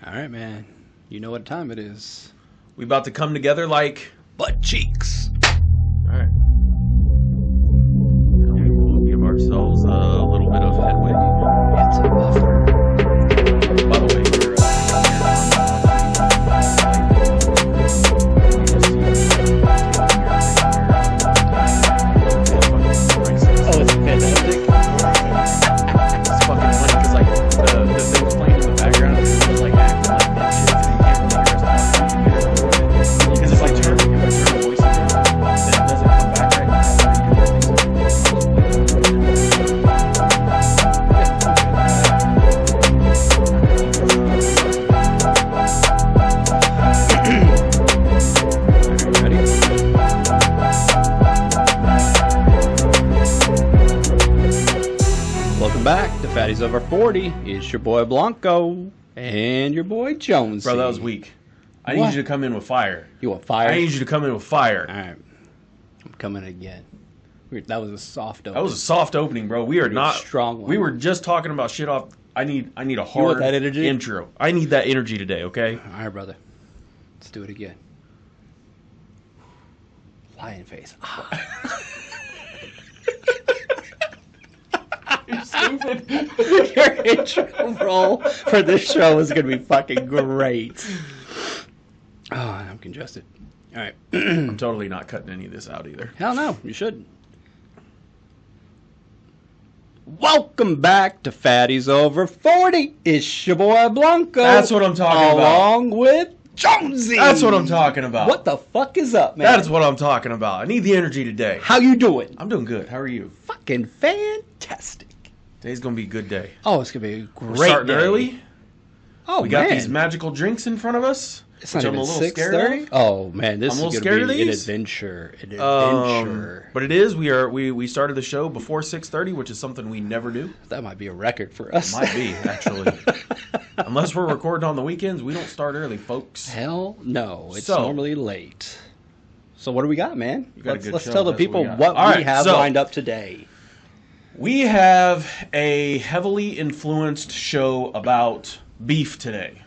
All right, man. You know what time it is. We about to come together like Butt cheeks. all right. And we will give ourselves a little bit of headway. It's a buffer. By the way, Oh, it's fantastic. It's fucking funny because like the thing's playing in the background and it's like acting like that shit and you can't really hear the rest of the because it's like turning if I turn the voice again, then it doesn't come back right Welcome back to Fatties Over 40. It's your boy Blanco and your boy Jonesy. Bro, that was weak. I What? need you to come in with fire. You want fire? I need you to come in with fire. All right. I'm coming again. That was a soft open. That was a soft opening, bro. We are Pretty not strong one. We were just talking about shit off. I need a want hard that energy? intro. I need that energy today, okay? All right, brother. Let's do it again. Lion face. You're stupid. Your intro roll for this show is going to be fucking great. Oh, I'm congested. All right. I'm totally not cutting any of this out either. Hell no, you shouldn't. Welcome back to Fatties Over 40. It's your boy Blanco. That's what I'm talking about. Along with Jonesy. That's what I'm talking about. What the fuck is up, man? That is what I'm talking about. I need the energy today. How you doing? I'm doing good. How are you? Fucking fantastic. Today's gonna be a good day. Oh, it's going to be a great We're starting day. early. Oh, We got man. these magical drinks in front of us. It's not which I'm even a little scared 6:30. of. Oh man, this I'm a is little going scared to of be an these. adventure. An adventure. But it is. We started the show before 6:30, which is something we never do. That might be a record for us. Might be actually. Unless we're recording on the weekends, we don't start early, folks. Hell no, it's So- normally late. So what do we got, man? You got a good Let's show, tell the that's what people we got. what All we right, have so- lined up today. We have a heavily influenced show about beef today.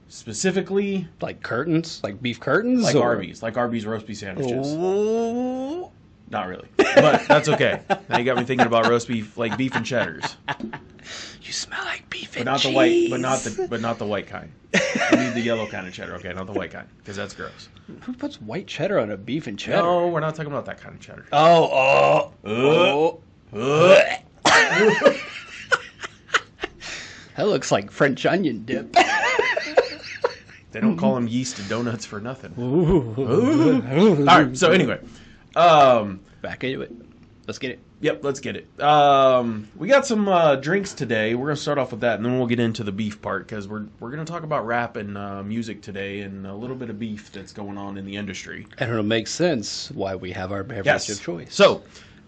Specifically, Like curtains, like beef curtains, like or- Arby's roast beef sandwiches. Oh. Not really, but that's okay. Now you got me thinking about roast beef, like beef and cheddars, You smell like beef but and not the cheese. white, but not the white kind. I need the yellow kind of cheddar, okay? Not the white kind, because that's gross. Who puts white cheddar on a beef and cheddar? No, we're not talking about that kind of cheddar. That looks like French onion dip. They don't call them yeast donuts for nothing. All All right, so anyway, back into it. Let's get it. yep, let's get it. We got some drinks today. We're gonna start off with that, and then we'll get into the beef part because we're gonna talk about rap and music today, and a little bit of beef that's going on in the industry. And it'll make sense why we have our beverage Yes. of choice. So,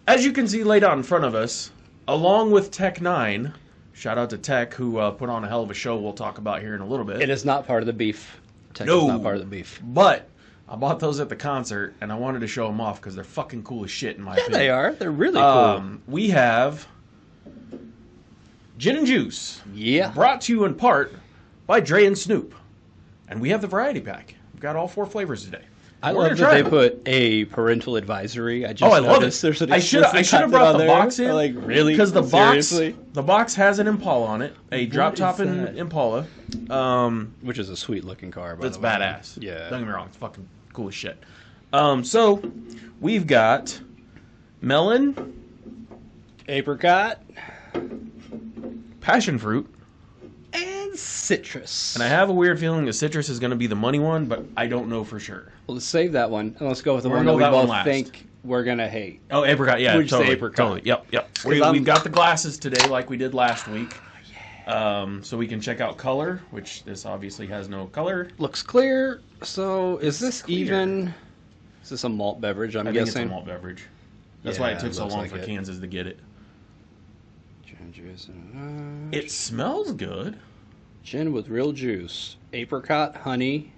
as you can see laid out in front of us, along with Tech 9, shout out to Tech who put on a hell of a show. We'll talk about here in a little bit. it is not part of the beef. Tech No. is not part of the beef. But I bought those at the concert, and I wanted to show them off because they're fucking cool as shit in my Yeah, opinion. they are. They're really cool. We have Gin and Juice, Yeah. brought to you in part by Dre and Snoop. And we have the variety pack. We've got all 4 flavors today. I We're love gonna that they try put a parental advisory. I just Oh, I love noticed it. there's an I should have explicit brought content the on box there. in. Like, really? Because Seriously? the box has an Impala on it, a drop is top that? Impala. Which is a sweet looking car, by That's the way. badass. Yeah. Don't get me wrong, it's fucking cool as shit. So we've got melon, Apricot passion fruit, and citrus. and I have a weird feeling the citrus is going to be the money one, but I don't know for sure. Well, let's save that one. And let's go with the We're one gonna that go we that one both last. think we're going to hate. Oh, apricot, yeah, We'd say totally, apricot. totally, yep. I'm- We've got the glasses today, like we did last week, so we can check out color, which this obviously has no color. Looks clear. So is this clear. even... Is this a malt beverage, I'm I think guessing? it's a malt beverage. That's Yeah, why it took it so looks long like for it. Kansas to get it. Gin juice and, It smells good. gin with real juice. Apricot, honey.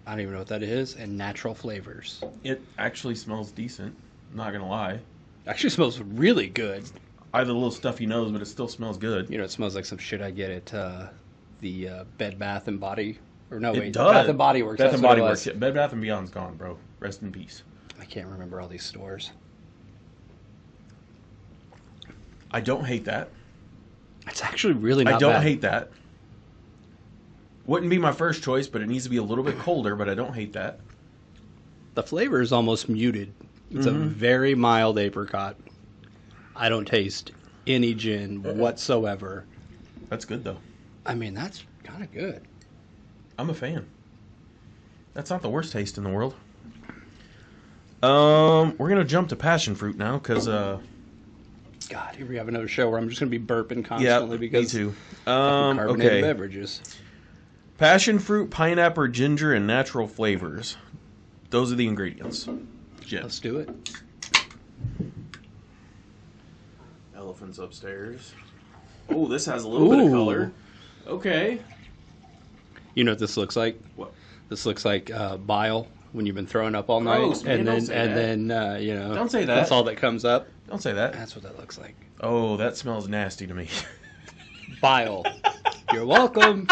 I don't even know what that is. And natural flavors. It actually smells decent. I'm not gonna lie. Actually smells really good. I have a little stuffy nose, but it still smells good. You know, it smells like some shit I get at the Bed Bath and Body. Or no, It wait, does. Bath and Body Works. Bath That's and what Body it Works. was. Yeah, Bed Bath and Beyond's gone, bro. Rest in peace. I can't remember all these stores. I don't hate that. It's actually really not I don't bad. hate that. Wouldn't be my first choice, but it needs to be a little bit colder, but I don't hate that. The flavor is almost muted. It's a very mild apricot. I don't taste any gin whatsoever. That's good, though. I mean, that's kind of good. I'm a fan. That's not the worst taste in the world. We're going to jump to passion fruit now, because... God, here we have another show where I'm just going to be burping constantly because me too. carbonated Okay. beverages. Passion fruit, pineapple, ginger, and natural flavors. Those are the ingredients. Gin. Let's do it. Elephants upstairs. Oh, this has a little bit of color. Okay. You know what this looks like? What? This looks like bile when you've been throwing up all night, Gross, man, and don't then say and that. then you know Don't say that. That's all that comes up. Don't say that. That's what that looks like. Oh, that smells nasty to me. Bile. You're welcome.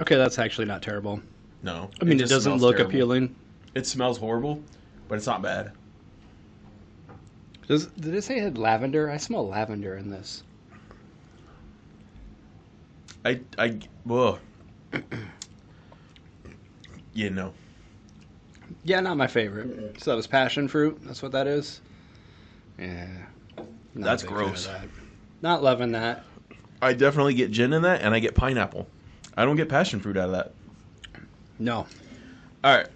Okay, that's actually not terrible. No. I mean, it just doesn't smells look terrible. appealing. It smells horrible, but it's not bad. Did it say it had lavender? I smell lavender in this. Whoa. Yeah, no. Yeah, not my favorite. So that was passion fruit. That's what that is. Yeah. Not That's a big fan of gross. that. Not loving that. I definitely get gin in that, and I get pineapple. I don't get passion fruit out of that. No. All right.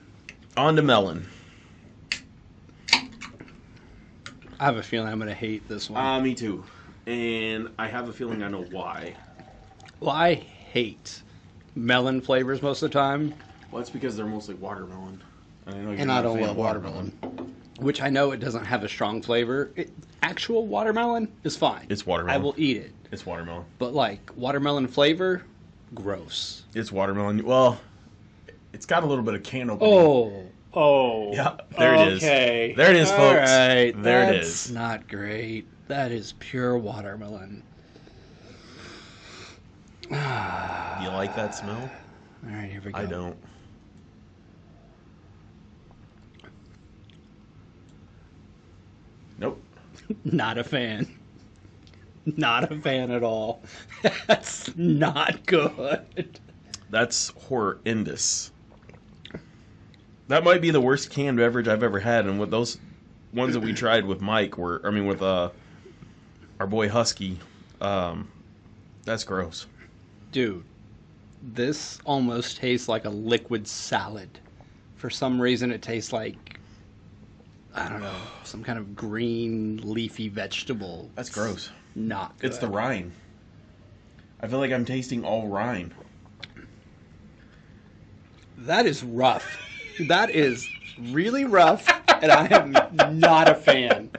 On to melon. I have a feeling I'm going to hate this one. Me too. And I have a feeling I know why. Well, I hate melon flavors most of the time, Well, it's because they're mostly watermelon. And I know you're and not I a don't fan love of watermelon. Which I know it doesn't have a strong flavor. Actual watermelon is fine. It's watermelon. I will eat it. It's watermelon. But like watermelon flavor, gross. It's watermelon. Well, it's got a little bit of can opening. Oh. Yeah, there it is. Okay. There it is, All folks. right. There it That's is. not great. That is pure watermelon. You like that smell? All right, here we go. I don't. Nope. Not a fan. Not a fan at all. That's not good. That's horrendous. That might be the worst canned beverage I've ever had, and with those ones that we tried with Mike with our boy Husky, that's gross. Dude, this almost tastes like a liquid salad. For some reason, it tastes like, I don't know, some kind of green leafy vegetable. That's gross. Not good. It's the rind. I feel like I'm tasting all rind. That is rough. That is really rough, and I am not a fan.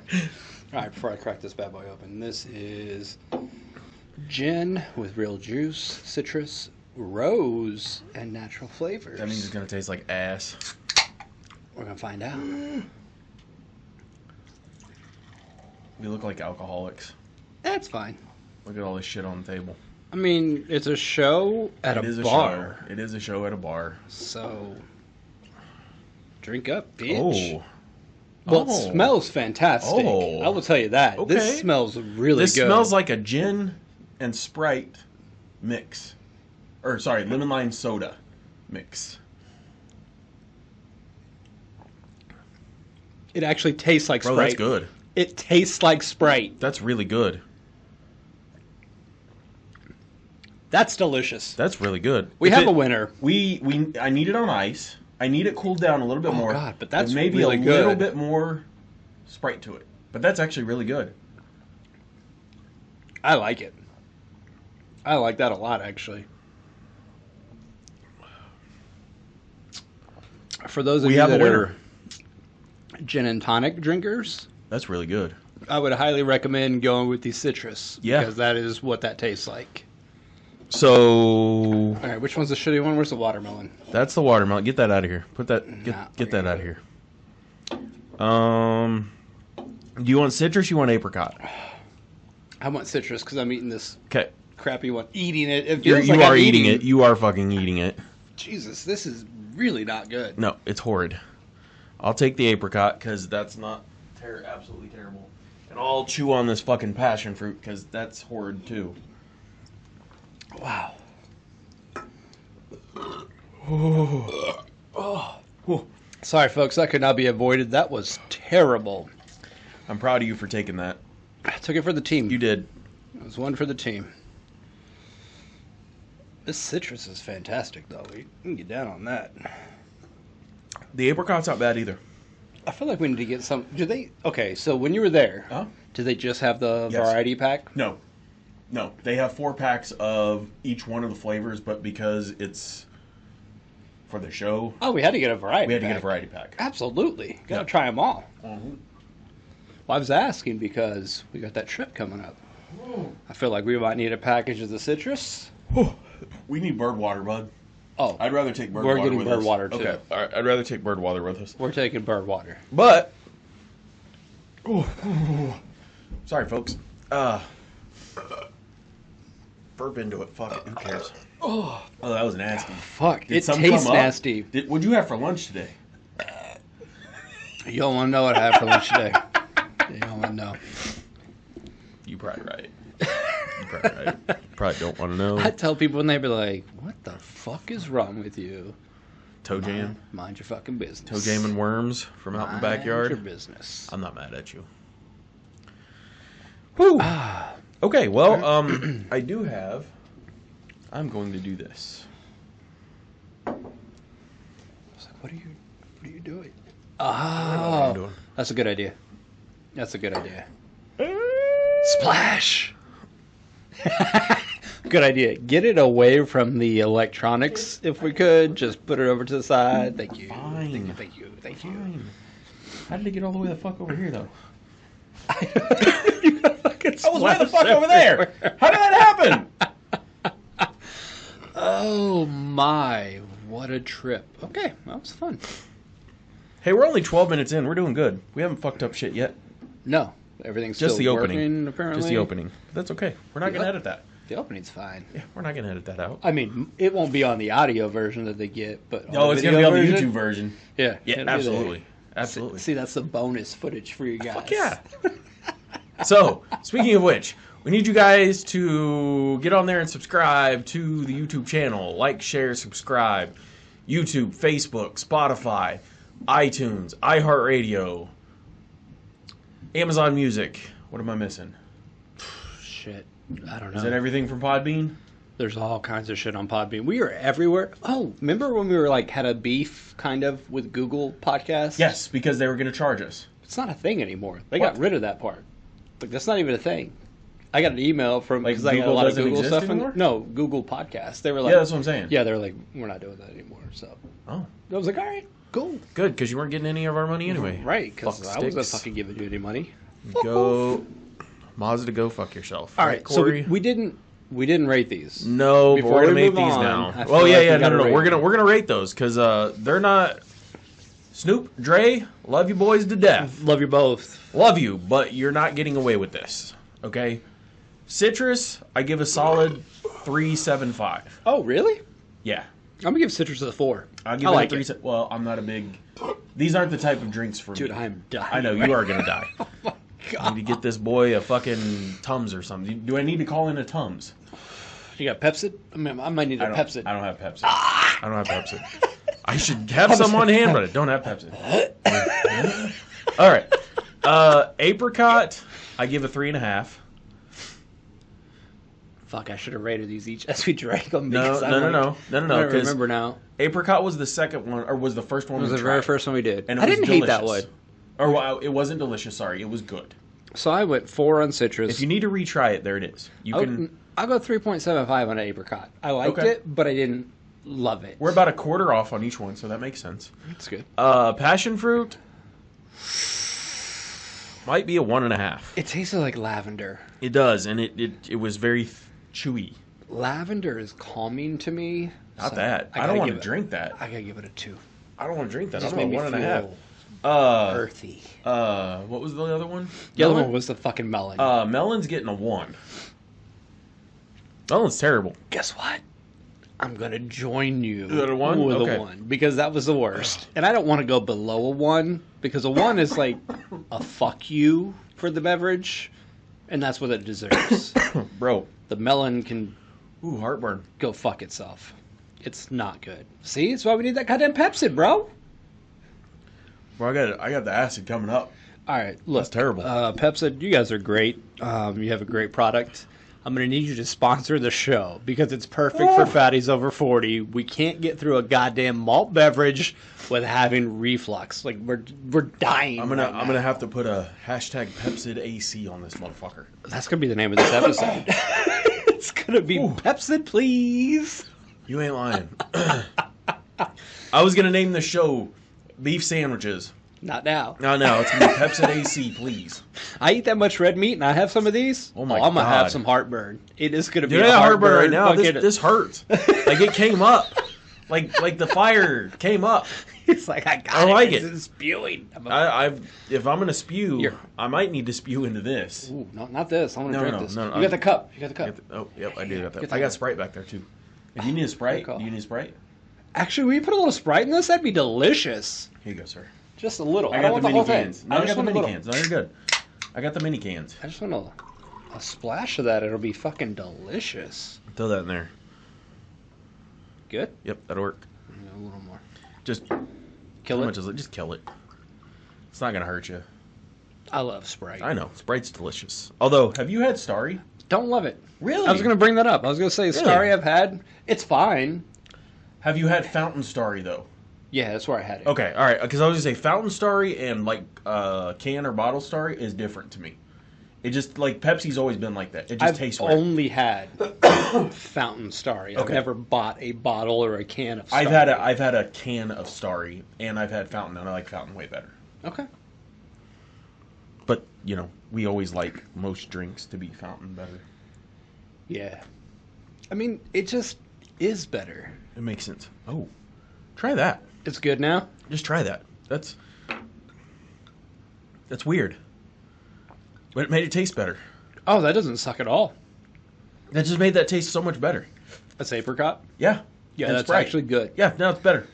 All right, before I crack this bad boy open, this is gin with real juice, citrus, rose, and natural flavors. That means it's gonna taste like ass. We're gonna find out. We look like alcoholics. That's fine. Look at all this shit on the table. I mean, it's a show at It a is bar, show. It is a show at a bar. so drink up, bitch. Oh. Well, Oh. it smells fantastic. Oh. I will tell you that. Okay. This smells really This good. smells like a gin and Sprite mix. Or, sorry, lemon lime soda mix. It actually tastes like Bro, Sprite. that's good. It tastes like Sprite. That's really good. That's delicious. That's really good. We If have it- a winner. I need it on ice. I need it cooled down a little bit more. God, but that's and maybe really a little good. bit more Sprite to it. But that's actually really good. I like it. I like that a lot, actually. For those of We you have a that winner. are gin and tonic drinkers, That's really good. I would highly recommend going with the citrus. Yeah. Because that is what that tastes like. So All right, which one's the shitty one? Where's the watermelon? that's the watermelon. Get that out of here. Put that. Nah, Get that out of here. Do you want citrus? You want apricot? I want citrus because I'm eating this Okay. crappy one. Eating it. It You feels like I'm are eating it. You are fucking eating it. Jesus, this is really not good. No, it's horrid. I'll take the apricot because that's not absolutely terrible. And I'll chew on this fucking passion fruit because that's horrid too. Wow. Sorry, folks. That could not be avoided. That was terrible. I'm proud of you for taking that. I took it for the team. You did. It was one for the team. This citrus is fantastic, though. We can get down on that. The apricot's not bad either. I feel like we need to get some. Do they? Okay, so when you were there, did they just have the variety pack? No. They have 4 packs of each one of the flavors, but because it's for the show, we had to get a variety. We had to get a variety pack. Absolutely, gotta try them all. Well, I was asking because we got that trip coming up. I feel like we might need a package of the citrus. We need bird water, bud. Oh, I'd rather take bird we're water getting with bird us. water too. Okay, all right. I'd rather take bird water with us. We're taking bird water. But, sorry, folks. Burp into it. Fuck it. Who cares? Oh, that was nasty. Fuck, Did it some tastes come up? nasty. What'd you have for lunch today? You don't want to know what I had for lunch today. You don't want to know. You probably right. Probably don't want to know. I tell people and they be like, "What the fuck is wrong with you?" Toe jam. Mind your fucking business. Toe jam and worms from out in the backyard. Mind your business. I'm not mad at you. Whew. Okay, well, I do have. I'm going to do this. I was like, "What are you doing?" I'm doing. That's a good idea. That's a good idea. Splash. Good idea. Get it away from the electronics if we could. Just put it over to the side. Thank you. Fine. Thank you. Fine. How did it get all the way the fuck over here, though? I was way the fuck over there. How did that happen? Oh my! What a trip. Okay, that was fun. Hey, we're only 12 minutes in. We're doing good. We haven't fucked up shit yet. No, everything's Just still the opening. working, apparently. Just the opening. That's okay. We're not going to edit that. The opening's fine. Yeah, we're not going to edit that out. I mean, it won't be on the audio version that they get, but Oh, it's going to be on the YouTube version. Yeah, Yeah, it'll be absolutely. there. Absolutely. See, that's the bonus footage for you guys. Fuck yeah. So, speaking of which, we need you guys to get on there and subscribe to the YouTube channel. Like, share, subscribe. YouTube, Facebook, Spotify, iTunes, iHeartRadio, Amazon Music. What am I missing? Shit, I don't know. Is that everything from Podbean? There's all kinds of shit on Podbean. We are everywhere. Oh, remember when we were like had a beef kind of with Google Podcasts? Yes, because they were going to charge us. It's not a thing anymore. They What? got rid of that part. Like that's not even a thing. I got an email from Like, because I got a Google lot of doesn't Google exist stuff. anymore? No, Google Podcasts. They were like, Yeah, that's what I'm saying. yeah, they're like, we're not doing that anymore. So Oh, I was like, all right, cool, good, because you weren't getting any of our money anyway. right? Because Fuck I wasn't sticks. fucking giving you any money. Go, Mazda, go fuck yourself. All right, so Corey? we didn't rate these. No, but Before we're gonna we make move these on, now. I feel Oh yeah, like yeah, we gotta no. rate We're them. gonna rate those because they're not. Snoop, Dre, love you boys to death. Love you both. Love you, but you're not getting away with this. Okay. Citrus, I give a solid 3.75. Oh, really? Yeah, I'm gonna give citrus a 4. I'll give I it like a 3. it. Well, I'm not a big. These aren't the type of drinks for Dude, me. I'm dying. I know you are gonna die. God. I need to get this boy a fucking Tums or something. Do I need to call in a Tums? You got Pepsi? I mean, I might need a Pepsi. I don't have Pepsi. I don't have Pepsi. I should have some on hand, but I don't have Pepsi. All right. Apricot, I give a 3.5. Fuck, I should have rated these each as we drank them. No. because I'm like- No. I don't 'cause remember now. Apricot was the second one, or was the first one It was we the tried. very first one we did. And it I was didn't hate that one. delicious. Or well, it wasn't delicious. Sorry, it was good. So I went 4 on citrus. If you need to retry it, there it is. You can. I'll go 3.75 on apricot. I liked Okay. it, but I didn't love it. We're about a quarter off on each one, so that makes sense. That's good. Passion fruit might be a 1.5. It tasted like lavender. It does, and it was very chewy. Lavender is calming to me. Not so that. I gotta don't want to give it- drink that. I gotta give it a 2. I don't want to drink that. Just I don't made want me 1.5. feel Earthy. What was the other one? The other one was the fucking melon. Melon's getting a 1. Melon's terrible. Guess what? I'm gonna join you Is that a 1? with Okay. a 1 because that was the worst, and I don't want to go below a 1 because a 1 is like a fuck you for the beverage, and that's what it deserves. Bro. The melon can Ooh, heartburn. go fuck itself. It's not good. See, that's why we need that goddamn Pepsi, bro. Bro, I got the acid coming up. All right, look, That's terrible. Pepsi, you guys are great. You have a great product. I'm going to need you to sponsor the show because it's perfect for fatties over 40. We can't get through a goddamn malt beverage with having reflux. Like we're dying. I'm gonna have to put a hashtag Pepsid AC on this motherfucker. That's going to be the name of this episode. It's going to be Pepsi, please. You ain't lying. I was gonna name the show Beef Sandwiches. Not now. No, it's gonna be Pepsid AC, please. I eat that much red meat and I have some of these. Oh my I'm gonna have God. some heartburn. It is gonna be Dude, I a got heartburn right now. fucking- This hurts. Like it came up. Like the fire came up. It's like I got I like This it. is spewing. If I'm gonna spew, Here. I might need to spew into this. Ooh, no, not this. I'm gonna No, drink no, this. no, You got the cup. You got the cup. Oh, yep, I do got Get that. that I got one. Sprite back there too. If you need a Sprite, Good call. do you need a Sprite? Actually, will you put a little Sprite in this? That'd be delicious. Here you go, sir. Just a little. I don't got want the the mini whole thing. cans. No, I just got the want a mini little. cans. No, you're good. I got the mini cans. I just want a splash of that. It'll be fucking delicious. Throw that in there. Good. Yep, that'll work. Yeah, a little more. Just Kill how it. much is it? Just kill it. It's not gonna hurt you. I love Sprite. I know Sprite's delicious. Although, have you had Starry? Don't love it. Really? I was gonna bring that up. I was gonna say Really? Starry I've had. It's fine. Have you had Fountain Starry though? Yeah, that's where I had it. Okay, all right. Because I was gonna say Fountain Starry and like can or bottle Starry is different to me. It just like Pepsi's always been like that. It just I've tastes weird. only had Fountain Starry. I've Okay. never bought a bottle or a can of Starry. I've had a can of Starry and I've had Fountain and I like Fountain way better. Okay. But you know, we always like most drinks to be Fountain better. Yeah. I mean, it just is better. It makes sense. Oh, try that. It's good now? Just try that. That's weird. But it made it taste better. Oh, that doesn't suck at all. That just made that taste so much better. That's apricot? Yeah. Yeah, And that's Sprite. actually good. Yeah, now it's better.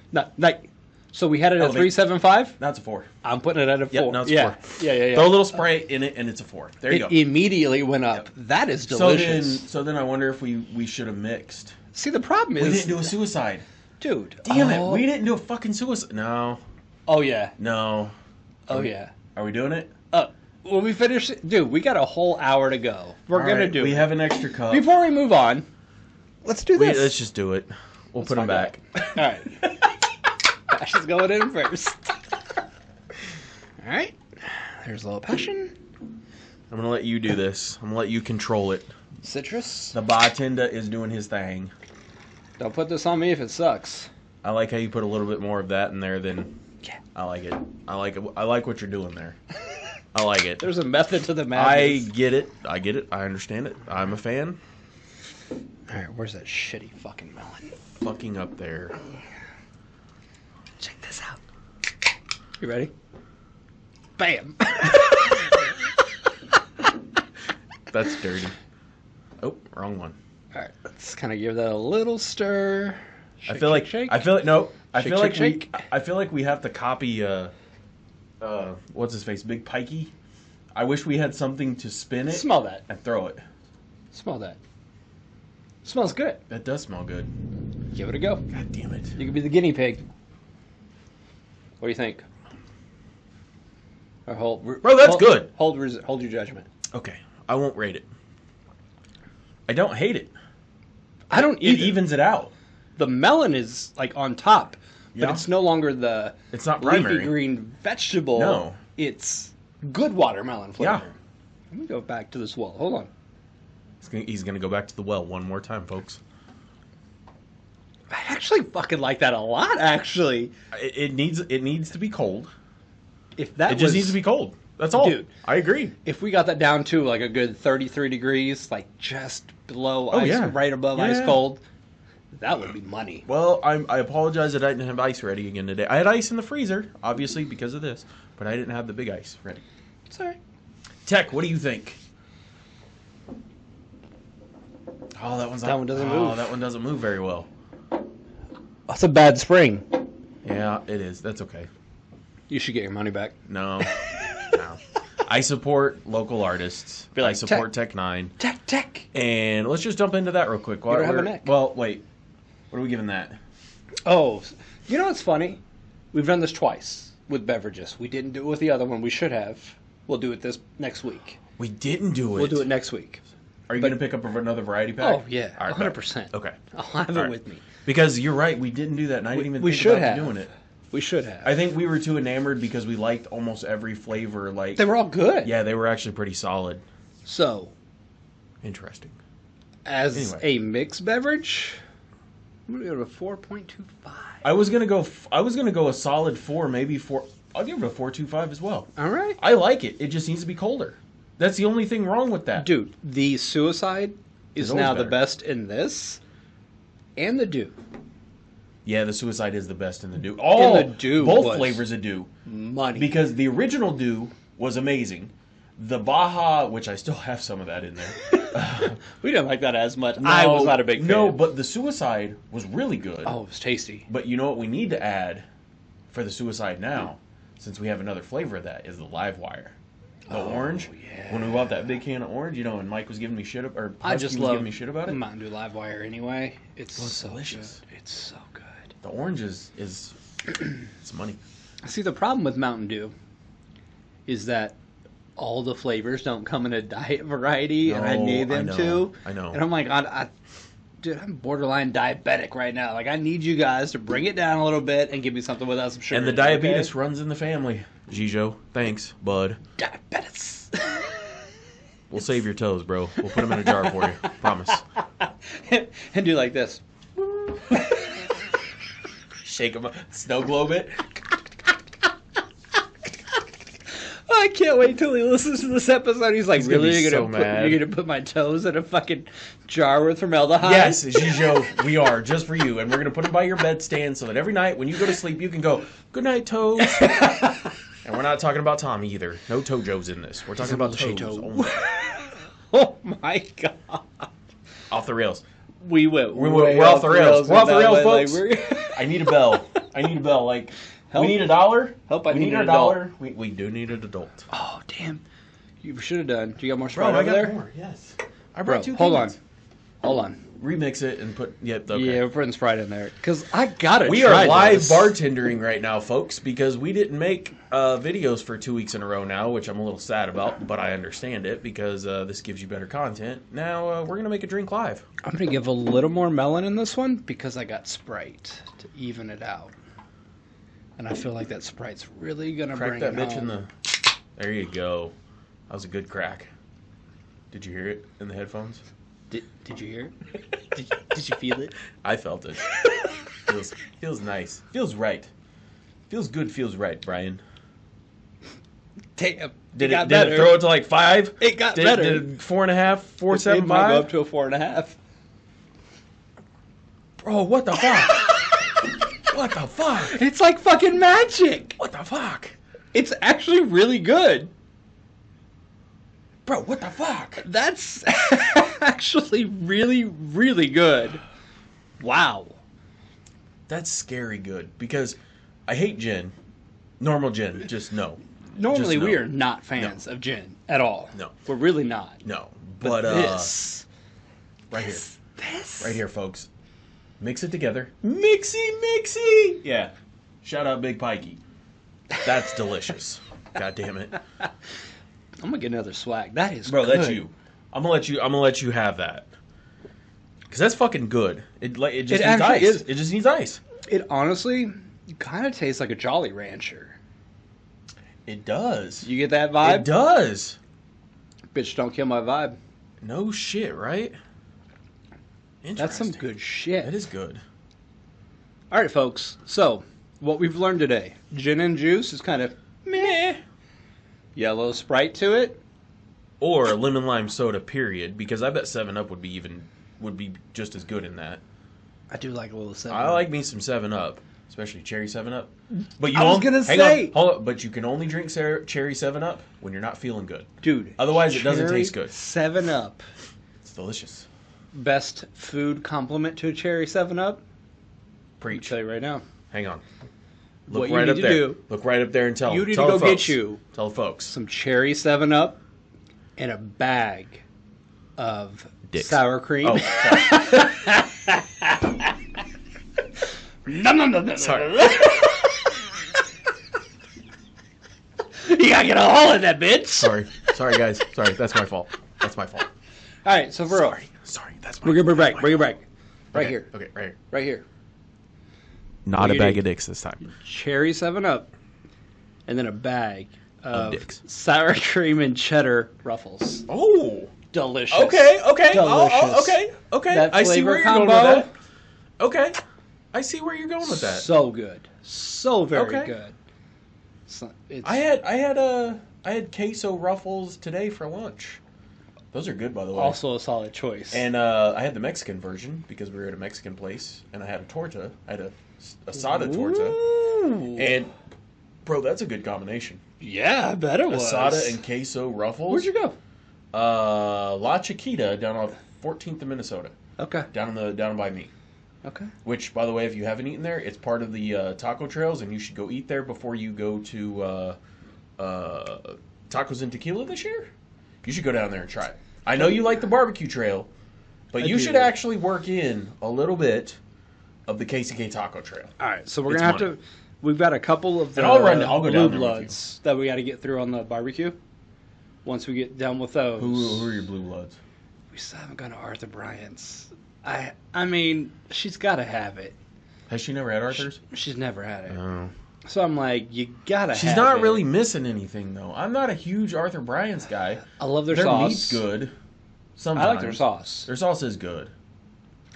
So we had it at Elevate. 375? Now it's a 4. I'm putting it at a 4. Yep, now it's a yeah. 4. Yeah. Throw a little Sprite in it and it's a 4. There you It go. immediately went up. Yep. That is delicious. So then I wonder if we should have mixed. See, the problem is... We didn't do a suicide. Dude. Damn oh, it. We didn't do a fucking suicide. No. Oh, yeah. No. Oh, yeah. Are we doing it? When we finish... Dude, we got a whole hour to go. We're All going to right, do We it. have an extra cup. Before we move on, let's do this. Let's just do it. We'll put them back. All right. Ash is going in first. All right. There's a little passion. I'm going to let you do this. I'm going to let you control it. Citrus. The bartender is doing his thing. Don't put this on me if it sucks. I like how you put a little bit more of that in there than... Yeah. I like it. I like what you're doing there. I like it. There's a method to the I madness. get it. I understand it. I'm a fan. All right, where's that shitty fucking melon? Fucking up there. Check this out. You ready? Bam. That's dirty. Oh, wrong one. All right, let's kind of give that a little stir. I feel like shake. I feel like no. I Shake, feel like shake, we. I feel like we have to copy. What's his face? Big Pikey. I wish we had something to spin it Smell that. and throw it. Smell that. Smells good. That does smell good. Give it a go. God damn it. You can be the guinea pig. What do you think? Or Bro, that's good. Hold your judgment. Okay, I won't rate it. I don't hate it. I don't It either. evens it out. The melon is like on top, but Yeah. it's no longer the It's not primary. leafy green vegetable. No. It's good watermelon flavor. Yeah. Let me go back to this well. Hold on. He's gonna go back to the well one more time, folks. I actually fucking like that a lot. Actually, It needs to be cold. if that It just was, needs to be cold. That's all. Dude. I agree. if we got that down to like a good 33 degrees, like just below ice, yeah. right above Yeah. ice cold, That would be money. Well, I apologize that I didn't have ice ready again today. I had ice in the freezer, obviously, because of this, but I didn't have the big ice ready. It's all right. Tech, what do you think? Oh, that one doesn't move. Oh, that one doesn't move very well. That's a bad spring. Yeah, it is. That's okay. You should get your money back. No. No. I support local artists. Be like, I support Tech 9. Tech. And let's just jump into that real quick. You don't have a neck. Well, wait. What are we giving that? Oh, you know what's funny? We've done this twice with beverages. We didn't do it with the other one. We should have. We'll do it this next week. We didn't do it. We'll do it next week. Are you going to pick up another variety pack? Oh, yeah. All right, 100%. Okay. I'll have it with me. Because you're right. We didn't do that, and I didn't even we think should about have. doing it. We should have. I think we were too enamored because we liked almost every flavor. Like They were all good. Yeah, they were actually pretty solid. So, Interesting. as a mixed beverage, I'm going to go to 4.25. I was gonna go a solid 4, maybe 4. I'll give it a 4.25 as well. All right. I like it. It just needs to be colder. That's the only thing wrong with that. Dude, the Suicide is always now the better. best in this and the Dew. Yeah, the Suicide is the best in the Dew. And the Dew both was flavors of Dew. Money. Because the original Dew was amazing. The Baja, which I still have some of that in there. We didn't like that as much. I was not a big fan. No, but the Suicide was really good. Oh, it was tasty. But you know what we need to add for the Suicide now, since we have another flavor of that, is the Live Wire. The orange. Yeah. When we bought that big can of orange, you know, and Mike was giving me shit, or I just love giving me shit about it. Mountain Dew Live Wire anyway. It's so delicious. good. It's so good. The orange is it's money. See, the problem with Mountain Dew is that all the flavors don't come in a diet variety, and I No, need them to. I know. And I'm like, dude, I'm borderline diabetic right now. Like, I need you guys to bring it down a little bit and give me something without some sugar. And the in it, diabetes okay? runs in the family. Gijo, thanks, bud. Diabetes. We'll save your toes, bro. We'll put them in a jar for you. Promise. And do like this. Shake them up. Snow globe it. I can't wait till he listens to this episode. He's like, He's gonna really? be You're so gonna mad. you're gonna put my toes in a fucking jar with formaldehyde? Yes, Gijo, we are, just for you. And we're going to put them by your bedstand so that every night when you go to sleep, you can go, good night, toes. And we're not talking about Tommy either. No Tojos in this. We're talking about toes only. Oh my god. Off the rails. We went. We're off the rails. We're off the rails, folks. Like, I need a bell. Like, Help. we need $1. Help, I we need need an a dollar. We do need an adult. oh damn! You should have done. Do you got more Bro, Sprite I over got there? more. Yes. I Bro, brought 2 hold on. cans. Hold on. Remix it and put. Yep. Okay. Yeah, we're putting Sprite in there because I gotta. We try are live this. bartendering right now, folks, because we didn't make videos for 2 weeks in a row now, which I'm a little sad about, but I understand it because this gives you better content. Now we're going to make a drink live. I'm gonna give a little more melon in this one because I got Sprite to even it out, and I feel like that Sprite's really gonna Crack bring that it bitch home. in the... There you go. That was a good crack. Did you hear it in the headphones? Did you hear it? Did you feel it? I felt it. Feels nice. Feels right. Feels good, feels right, Brian. Damn. Did got it better. throw it to like 5? It got did, better. Did it 4.5, It might go up 4.75? to a 4.5. Bro, what the fuck? What the fuck? It's like fucking magic. What the fuck? It's actually really good. Bro, what the fuck? That's actually really, really good. Wow. That's scary good because I hate gin. Normal gin, just no. Normally, Just no. we are not fans of gin at all. No. We're really not. No. But But this. right here. This. Right here, folks. Mix it together. Mixy. Yeah. Shout out Big Pikey. That's delicious. God damn it. I'm going to get another swag. That is Bro, good. that's you. I'm gonna let you have that. Cause that's fucking good. It just It needs actually ice. is. It just needs ice. It honestly kind of tastes like a Jolly Rancher. It does. You get that vibe? It does. Bitch, don't kill my vibe. No shit, right? That's some good shit. That is good. All right, folks. So, what we've learned today. Gin and juice is kind of meh. Yellow Sprite to it. Or a lemon lime soda, period. Because I bet 7-Up would be just as good in that. I do like a little 7 I like me some 7-Up, especially cherry 7-Up. But you I was won't- gonna hang say- on, hold on, but you can only drink cherry 7-Up when you're not feeling good. Dude. Otherwise, it doesn't cherry taste good. 7-Up. It's delicious. Best food complement to a cherry 7-Up? I'll Preach. tell you right now. Hang on. What Look you right need up to there. do- Look right up there and tell You need tell to go the folks. get you Tell the folks. some cherry 7-Up and a bag of Dicks. sour cream. Oh, No. sorry. You gotta get a hole in that, bitch. sorry. Sorry, guys. Sorry. That's my fault. That's my fault. All right, so for real. Sorry. That's my We're gonna bring it back. my Bring it fault. back. Right Okay, here. Okay, right here. Right here. Not a a bag bag of of dicks this time. Cherry 7-Up and then a bag of dicks. sour cream and cheddar Ruffles. Oh. Delicious. Okay. Delicious. Okay. That I see flavor where you're going combo. with that. Okay. I see where you're going with that. So good. So very Okay. good. It's, I had queso Ruffles today for lunch. Those are good, by the way. also a solid choice. And I had the Mexican version because we were at a Mexican place, and I had a torta. I had a asada torta, Ooh. and bro, that's a good combination. Yeah, I bet it was. Asada and queso Ruffles. Where'd you go? La Chiquita down on 14th in Minnesota, Okay. down by me. Okay. Which, by the way, if you haven't eaten there, it's part of the taco trails, and you should go eat there before you go to Tacos and Tequila this year. You should go down there and try it. I know you like the barbecue trail, but I you do. should actually work in a little bit of the KCK Taco Trail. All right, so we're It's gonna have money. to. We've got a couple of the And I'll go blue down there with bloods that we got to get through on the barbecue. Once we get done with those, Who are your blue bloods? we still haven't gone to Arthur Bryant's. I mean, she's got to have it. Has she never had Arthur's? She's never had it, No. so I'm like, you gotta. She's have not it. really missing anything, though. I'm not a huge Arthur Bryant's guy. I love their Their sauce. meat's good. I Sometimes. like their sauce. Their sauce is good.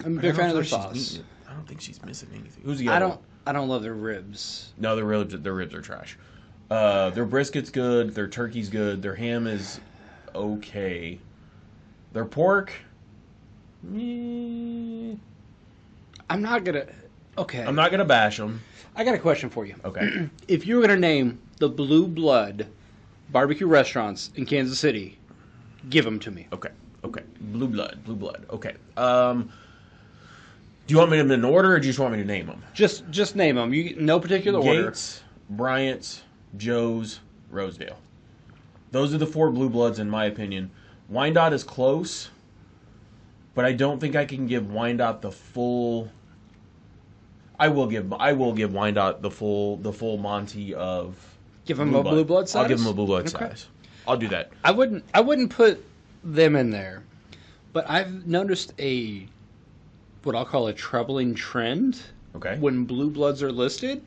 I'm a I big don't fan of their feel like sauce. she's eating it. I don't think she's missing anything. Who's the I other don't. I don't love their ribs. No, their ribs are trash. Their brisket's good. Their turkey's good. Their ham is okay. Their pork, I'm not gonna. Okay. I'm not gonna bash them. I got a question for you. Okay. If you were gonna name the blue blood barbecue restaurants in Kansas City, give them to me. Okay. Blue blood. Okay. Do you want me to in order, or do you just want me to name them? Just name them. You no particular order. Gates, Bryant's, Joe's, Rosedale. Those are the 4 blue bloods in my opinion. Wyandotte is close, but I don't think I can give Wyandotte the full. I will give Wyandotte the full Monty of. Give them a blue blood size. I'll give them a blue blood Okay. size. I'll do that. I wouldn't put them in there, but I've noticed what I'll call a troubling trend Okay. when blue bloods are listed,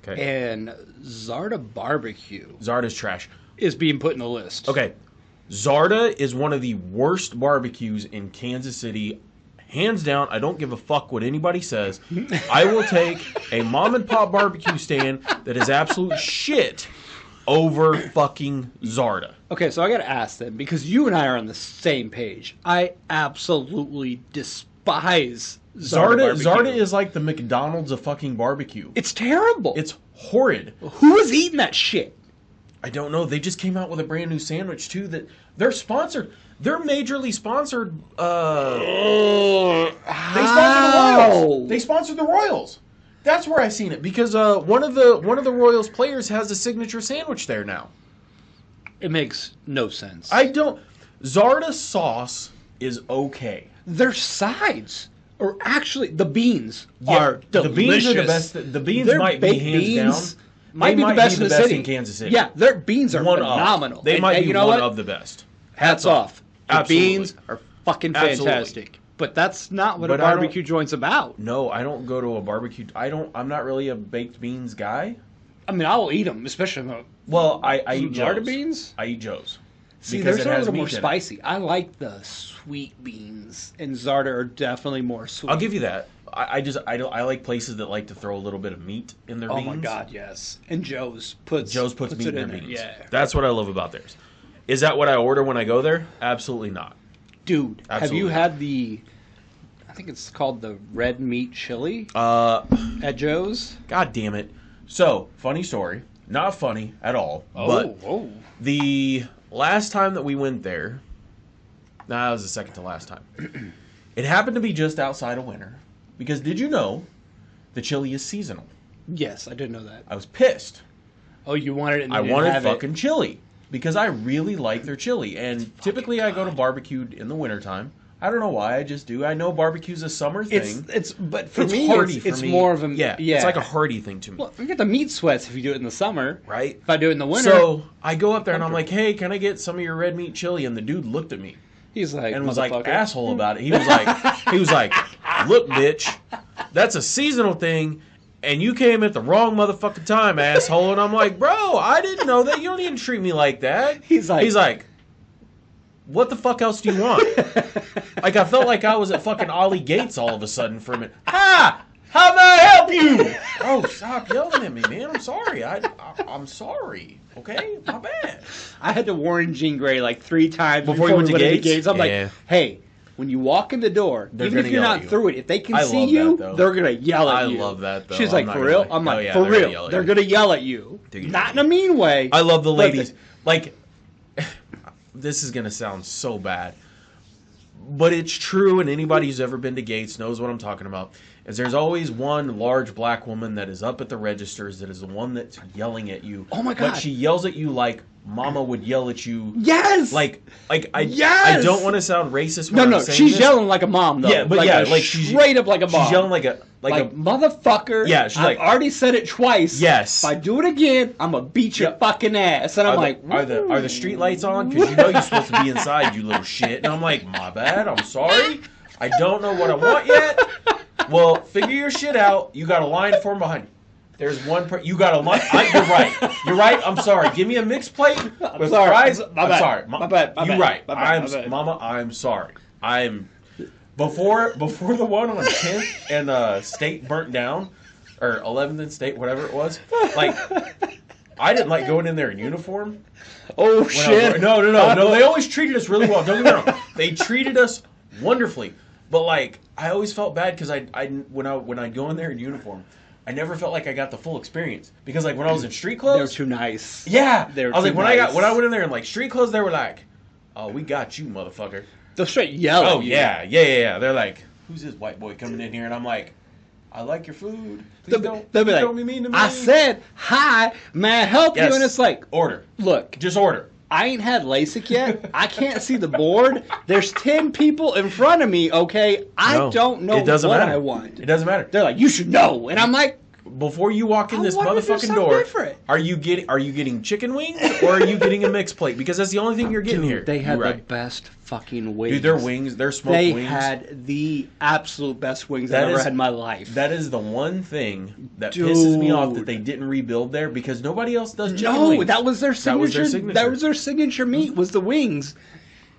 Okay. and Zarda Barbecue Zarda's trash. is being put in the list. Okay. Zarda is one of the worst barbecues in Kansas City. Hands down, I don't give a fuck what anybody says. I will take a mom and pop barbecue stand that is absolute shit over fucking Zarda. Okay, so I got to ask then, because you and I are on the same page. I absolutely despise Zarda Barbecue. Zarda is like the McDonald's of fucking barbecue. It's terrible. It's horrid. Who is eating that shit? I don't know. They just came out with a brand new sandwich too that they're sponsored. They're majorly sponsored. They sponsor the Royals. They sponsor the Royals. That's where I seen it because one of the Royals players has a signature sandwich there now. It makes no sense. I don't. Zarda sauce is okay. Their sides, or actually the beans, Yeah, are delicious. The beans are the best. The beans Their might be baked hands beans down. might They be the best in the city. in Kansas City. Yeah, their beans are One phenomenal. of. They And- might and be you know one what? of the best. Hats off. The Absolutely. beans are fucking Absolutely. fantastic. But that's not what But a I don't- barbecue joint's about. No, I don't go to a barbecue. I'm not really a baked beans guy. I mean, I'll eat them, especially Well, I eat Zarda Joe's. beans. I eat Joe's. See, because theirs it are a has little more meat in it. spicy. I like the sweet beans, and Zarda are definitely more sweet. I'll give you that. I like places that like to throw a little bit of meat in their Oh beans. my god, yes. And Joe's puts meat it in their there. beans. Yeah, That's what I love about theirs. Is that what I order when I go there? Absolutely not. dude, have Absolutely. you had the? I think it's called the red meat chili God at Joe's. damn it. So, funny story. Not funny at all. But the last time that we went there, that was the second to last time. It happened to be just outside of winter. Because did you know the chili is seasonal? Yes, I did know that. I was pissed. Oh, you wanted it and I you didn't wanted have fucking chili. Because I really like their chili. And typically I go to barbecue in the wintertime. I don't know why, I just do. I know barbecue's a summer thing. But for It's me, hearty it's for me. more of a... Yeah, it's like a hearty thing to me. Well, you get the meat sweats if you do it in the summer. Right? If I do it in the winter... So, I go up there and I'm like, hey, can I get some of your red meat chili? And the dude looked at me. He's like, And was like, motherfucker. asshole about it. He was like, look, bitch, that's a seasonal thing, and you came at the wrong motherfucking time, asshole. And I'm like, bro, I didn't know that. You don't even treat me like that. He's like, what the fuck else do you want? Like, I felt like I was at fucking Ollie Gates all of a sudden for a minute. Ha! How may I help you? Oh, stop yelling at me, man. I'm sorry. I'm sorry. Okay? My bad. I had to warn Jean Grey like 3 times Before you went to Gates? I'm Yeah. like, hey, when you walk in the door, They're even if gonna you're yell not at you. through it, if they can I see love you, that, though. they're going to yell at I you. love that, though. She's I'm like, not for gonna real? lie. I'm like, Oh, yeah, for they're gonna real. yell at They're you. going to yell at you. Dude. Not in a mean way. I love the but ladies. Like, this is going to sound so bad. But it's true, and anybody who's ever been to Gates knows what I'm talking about. Is there's always one large black woman that is up at the registers that is the one that's yelling at you. Oh my God. But she yells at you like Mama would yell at you. Yes! Like I Yes! I don't want to sound racist No, when no, I'm saying she's this. yelling like a mom, though. Yeah, but she's straight up like a mom. She's yelling like a motherfucker. Yeah, she's I've like- already said it twice. Yes. If I do it again, I'm gonna beat your fucking ass. And I'm are the street lights on? Because you know you're supposed to be inside, you little shit. And I'm like, my bad. I'm sorry. I don't know what I want yet. Well, figure your shit out. You got a line form behind you. There's one. You got a line. You're right. You're right. I'm sorry. Give me a mixed plate with sorry. fries. My I'm bad. sorry. My bad. My You're bad. right. My bad. My bad. Mama. I'm sorry. Before the one on 10th and State burnt down, or 11th and State, whatever it was. Like, I didn't like going in there in uniform. Oh shit! No. They always treated us really well. Don't get me wrong. They treated us wonderfully. But like, I always felt bad because when I go in there in uniform, I never felt like I got the full experience. Because like when I was in street clothes, They were too nice. yeah, They were I was too like nice. when I went in there in like street clothes, they were like, "Oh, we got you, motherfucker." They'll straight yell at Oh you. yeah. They're like, "Who's this white boy coming in here?" And I'm like, "I like your food. Please They'll be like, don't be mean to me." I said, hi, may I help you? Yes. And it's like, order. look, Just order. I ain't had LASIK yet. I can't see the board. There's 10 people in front of me, okay? I No, don't know it doesn't what matter. I want. It doesn't matter. They're like, you should know. And I'm like, Before you walk in I this wanted to do motherfucking something door, different. are you getting chicken wings or are you getting a mixed plate? Because that's the only thing you're getting dude, here. they had You're the right. best fucking wings. Dude, their wings, their smoked They wings. had the absolute best wings That I've ever is- had in my life. That is the one thing that pisses me off that Dude. they didn't rebuild there because nobody else does chicken No, wings. that was their That was signature. their signature. That was their signature meat, was the wings.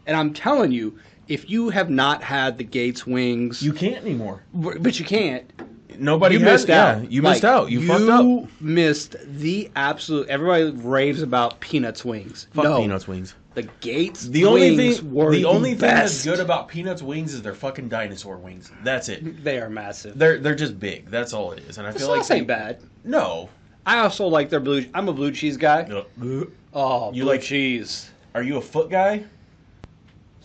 And I'm telling you, if you have not had the Gates wings, You can't anymore. but you can't. Nobody You has, missed yeah, out. you missed out. You fucked You up. missed the absolute. Everybody raves about Peanuts wings. Fuck no, Peanuts wings. the Gates The only wings thing, were the only thing that's best. good about Peanuts wings is their fucking dinosaur wings. That's it. They are massive. They're just big. That's all it is. And I The feel like sauce ain't bad. No. I also like their blue. I'm a blue cheese guy. Oh, You blue like- cheese? Are you a foot guy?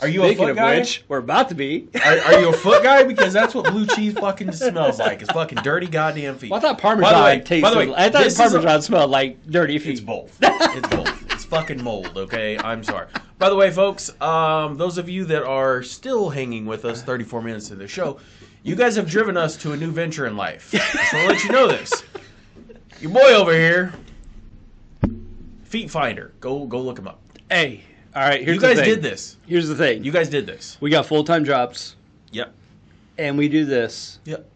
Are you Speaking a foot of guy? which, we're about to be. Are you a foot guy? Because that's what blue cheese fucking smells like. It's fucking dirty goddamn feet. Well, I thought By the Parmesan way- tasted. by the way, I thought this is a- Parmesan smelled like dirty feet. It's both. It's both. It's fucking mold, okay? I'm sorry. By the way, folks, those of you that are still hanging with us 34 minutes into the show, you guys have driven us to a new venture in life. Just want to let you know this. Your boy over here, Feet Finder. Go look him up. Hey, all right. Here's You guys the thing. did this. Here's the thing. You guys did this. We got full-time jobs, Yep. and we do this Yep.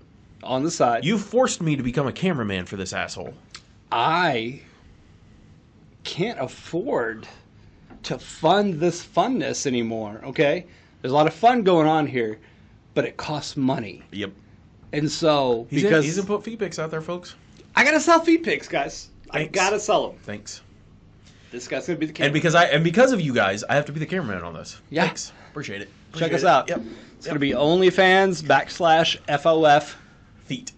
on the side. You forced me to become a cameraman for this asshole. I can't afford to fund this funness anymore, okay? There's a lot of fun going on here, but it costs money. Yep. And so, He's because gonna put feet pics out there, folks. I got to sell feed pics, guys. I Thanks. got to sell them. Thanks. This guy's going to be the camera. And because of you guys, I have to be the cameraman on this. Yeah. Thanks. Appreciate it. Check Appreciate us it. out. Yep. It's going to be OnlyFans /FOF Feet.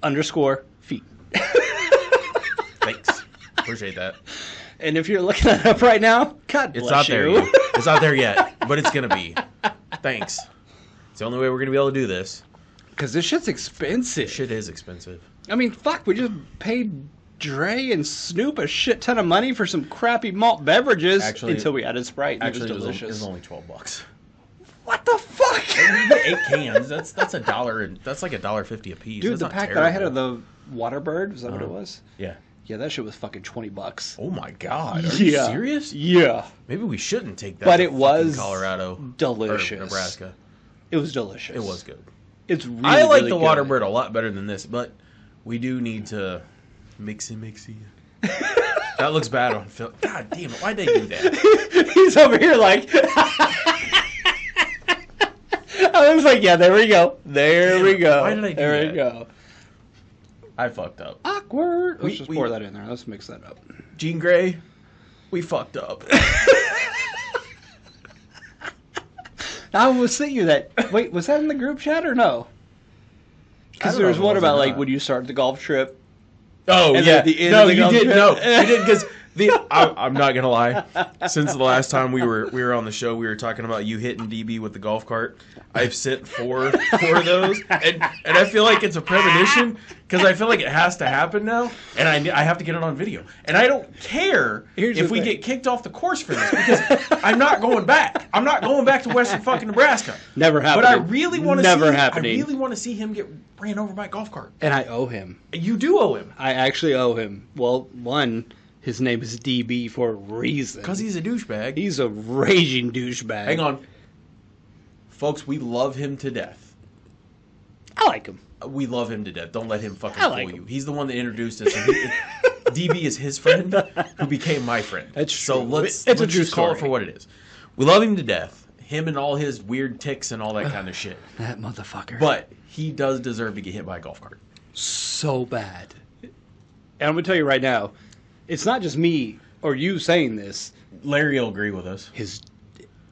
_ feet. Thanks. Appreciate that. And if you're looking that up right now, God bless It's not you. there yet. It's not there yet, but it's going to be. Thanks. It's the only way we're going to be able to do this. Because this shit's expensive. Shit is expensive. I mean, fuck, we just paid Dre and Snoop a shit ton of money for some crappy malt beverages until we added Sprite. And it was delicious. It was only $12. What the fuck? You get 8 cans. That's $1 and that's like $1.50 a piece. Dude, that's the not pack terrible. that I had of the Waterbird, was that what it was? Yeah. Yeah, that shit was fucking $20. Oh my god. Are you serious? Yeah. Maybe we shouldn't take that. But to it was Colorado, delicious. or Nebraska. It was delicious. It was good. It's really, I like really the good. Waterbird a lot better than this, but we do need to mixy. That looks bad on film. God damn it! Why'd they do that? He's over here like. I was like, yeah, there we go. There we go. Why did I do there that? we go. I fucked up. Awkward. Let's just pour that in there. Let's mix that up. Jean Grey, we fucked up. I was thinking that. Wait, was that in the group chat or no? Because don't there was know if one it was or about like not. when you start the golf trip. Oh And yeah, at the end no, of the you golf did. trip- No, you did because I'm not gonna lie. Since the last time we were on the show, we were talking about you hitting DB with the golf cart. I've sent four of those, and I feel like it's a premonition because I feel like it has to happen now, and I have to get it on video. And I don't care Here's if the we thing. get kicked off the course for this because I'm not going back. I'm not going back to Western fucking Nebraska. Never happening. But I really want to see. Never happening. I really want to see him get ran over by a golf cart. And I owe him. You do owe him I actually owe him. Well, one, his name is DB for a reason. because he's a douchebag. He's a raging douchebag. Hang on. Folks, we love him to death. I like him. We love him to death. Don't let him fucking I like fool him. you. He's the one that introduced us. And DB is his friend who became my friend. That's So true. let's It's a let's true just call it story. for what it is. We love him to death. Him and all his weird ticks and all that kind of shit. That motherfucker. But he does deserve to get hit by a golf cart. So bad. And I'm going to tell you right now, it's not just me or you saying this. Larry will agree with us.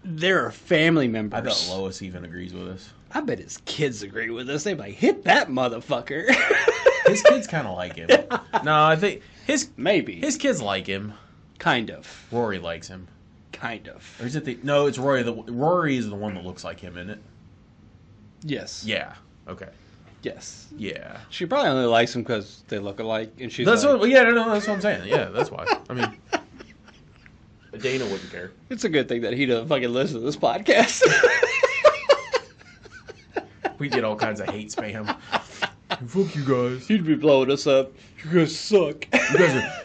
There are family members. I bet Lois even agrees with us. I bet his kids agree with us. They're like, hit that motherfucker. His kids kind of like him. No, I think his kids like him. Kind of. Rory likes him. Kind of. Or is it no, it's Rory. Rory is the one that looks like him, isn't it? Yes. Yeah. Okay. Yes. Yeah. She probably only likes him because they look alike, and she's That's like, what. Yeah. No. That's what I'm saying. Yeah. That's why. I mean, Dana wouldn't care. it's a good thing that he doesn't fucking listen to this podcast. We get all kinds of hate spam. Fuck you guys. He'd be blowing us up. You guys suck.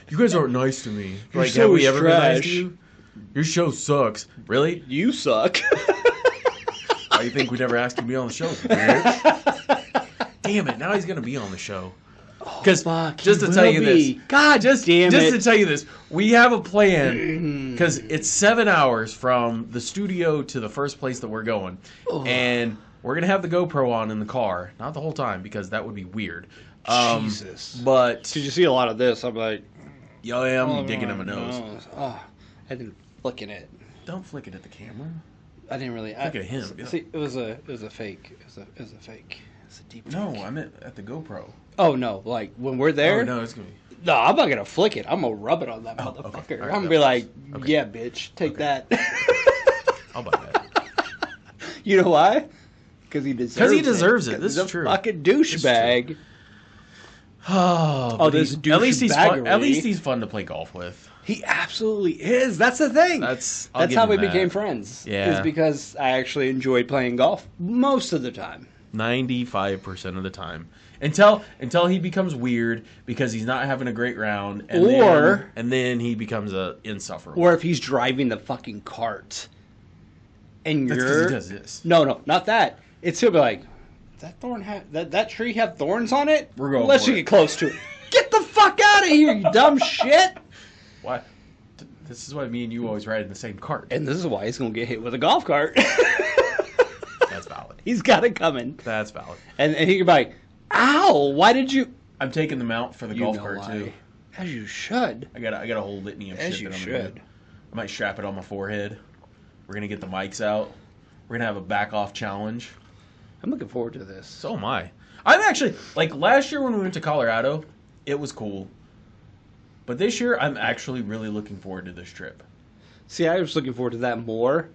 You guys aren't nice to me. Your Like, show have we is ever been nice to trash. you? Your show sucks. Really? You suck. Why you think we never asked you to be on the show? Bitch? Damn it! Now he's gonna be on the show. Because just to tell you this, God, just damn just it. to tell you this, we have a plan because it's 7 hours from the studio to the first place that we're going, and we're gonna have the GoPro on in the car, not the whole time because that would be weird. Jesus. But Did you see a lot of this? I'm like, yo, I'm digging him a nose. Oh, I didn't flicking it. Don't flick it at the camera. I didn't really. Look at him. See, it was a fake. It was a fake. It's a deep. No, fake. I meant at the GoPro. Oh no! Like when we're there. Oh, no, it's gonna be. No, I'm not gonna flick it. I'm gonna rub it on that motherfucker. okay. All right, I'm gonna that be like, works. Okay. yeah, bitch, take that. I'll buy that. You know why? Because he deserves it. he deserves it. 'Cause This he's is true. A fucking This douchebag. Oh, but this at least douchebaggery. he's fun to play golf with. He absolutely is. That's the thing. That's how we became friends. Yeah. Is because I actually enjoyed playing golf most of the time. 95% of the time until he becomes weird because he's not having a great round, and then he becomes insufferable. Or if he's driving the fucking cart, and That's 'cause you're he does this. No, not that. It's he'll be like, that tree have thorns on it. We're going Let's for you it. get close to it. Get the fuck out of here, you dumb shit. Why? This is why me and you always ride in the same cart. And this is why he's gonna get hit with a golf cart. That's valid. He's got it coming. That's valid. And he could be like, ow, why did you? I'm taking the mount for the golf cart why. too. As you should. I got a whole litany of As shit you that I'm should. gonna do. I might strap it on my forehead. We're gonna get the mics out. We're gonna have a back off challenge. I'm looking forward to this. So am I. I'm actually like last year when we went to Colorado, it was cool. But this year, I'm actually really looking forward to this trip. See, I was looking forward to that more.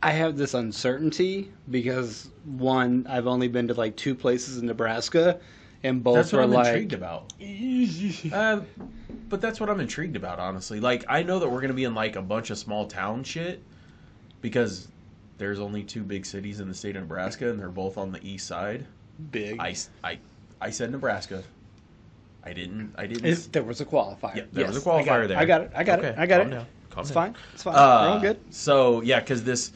I have this uncertainty because, one, I've only been to like 2 places in Nebraska, and both That's what were I'm like... intrigued about. But that's what I'm intrigued about, honestly. Like, I know that we're going to be in like a bunch of small town shit because there's only 2 big cities in the state of Nebraska, and they're both on the east side. Big. I said Nebraska. I didn't. There was a qualifier. Yeah, there was a qualifier there. I got it. Okay, calm down. It's fine. It's fine. We're all good. So, yeah, because this...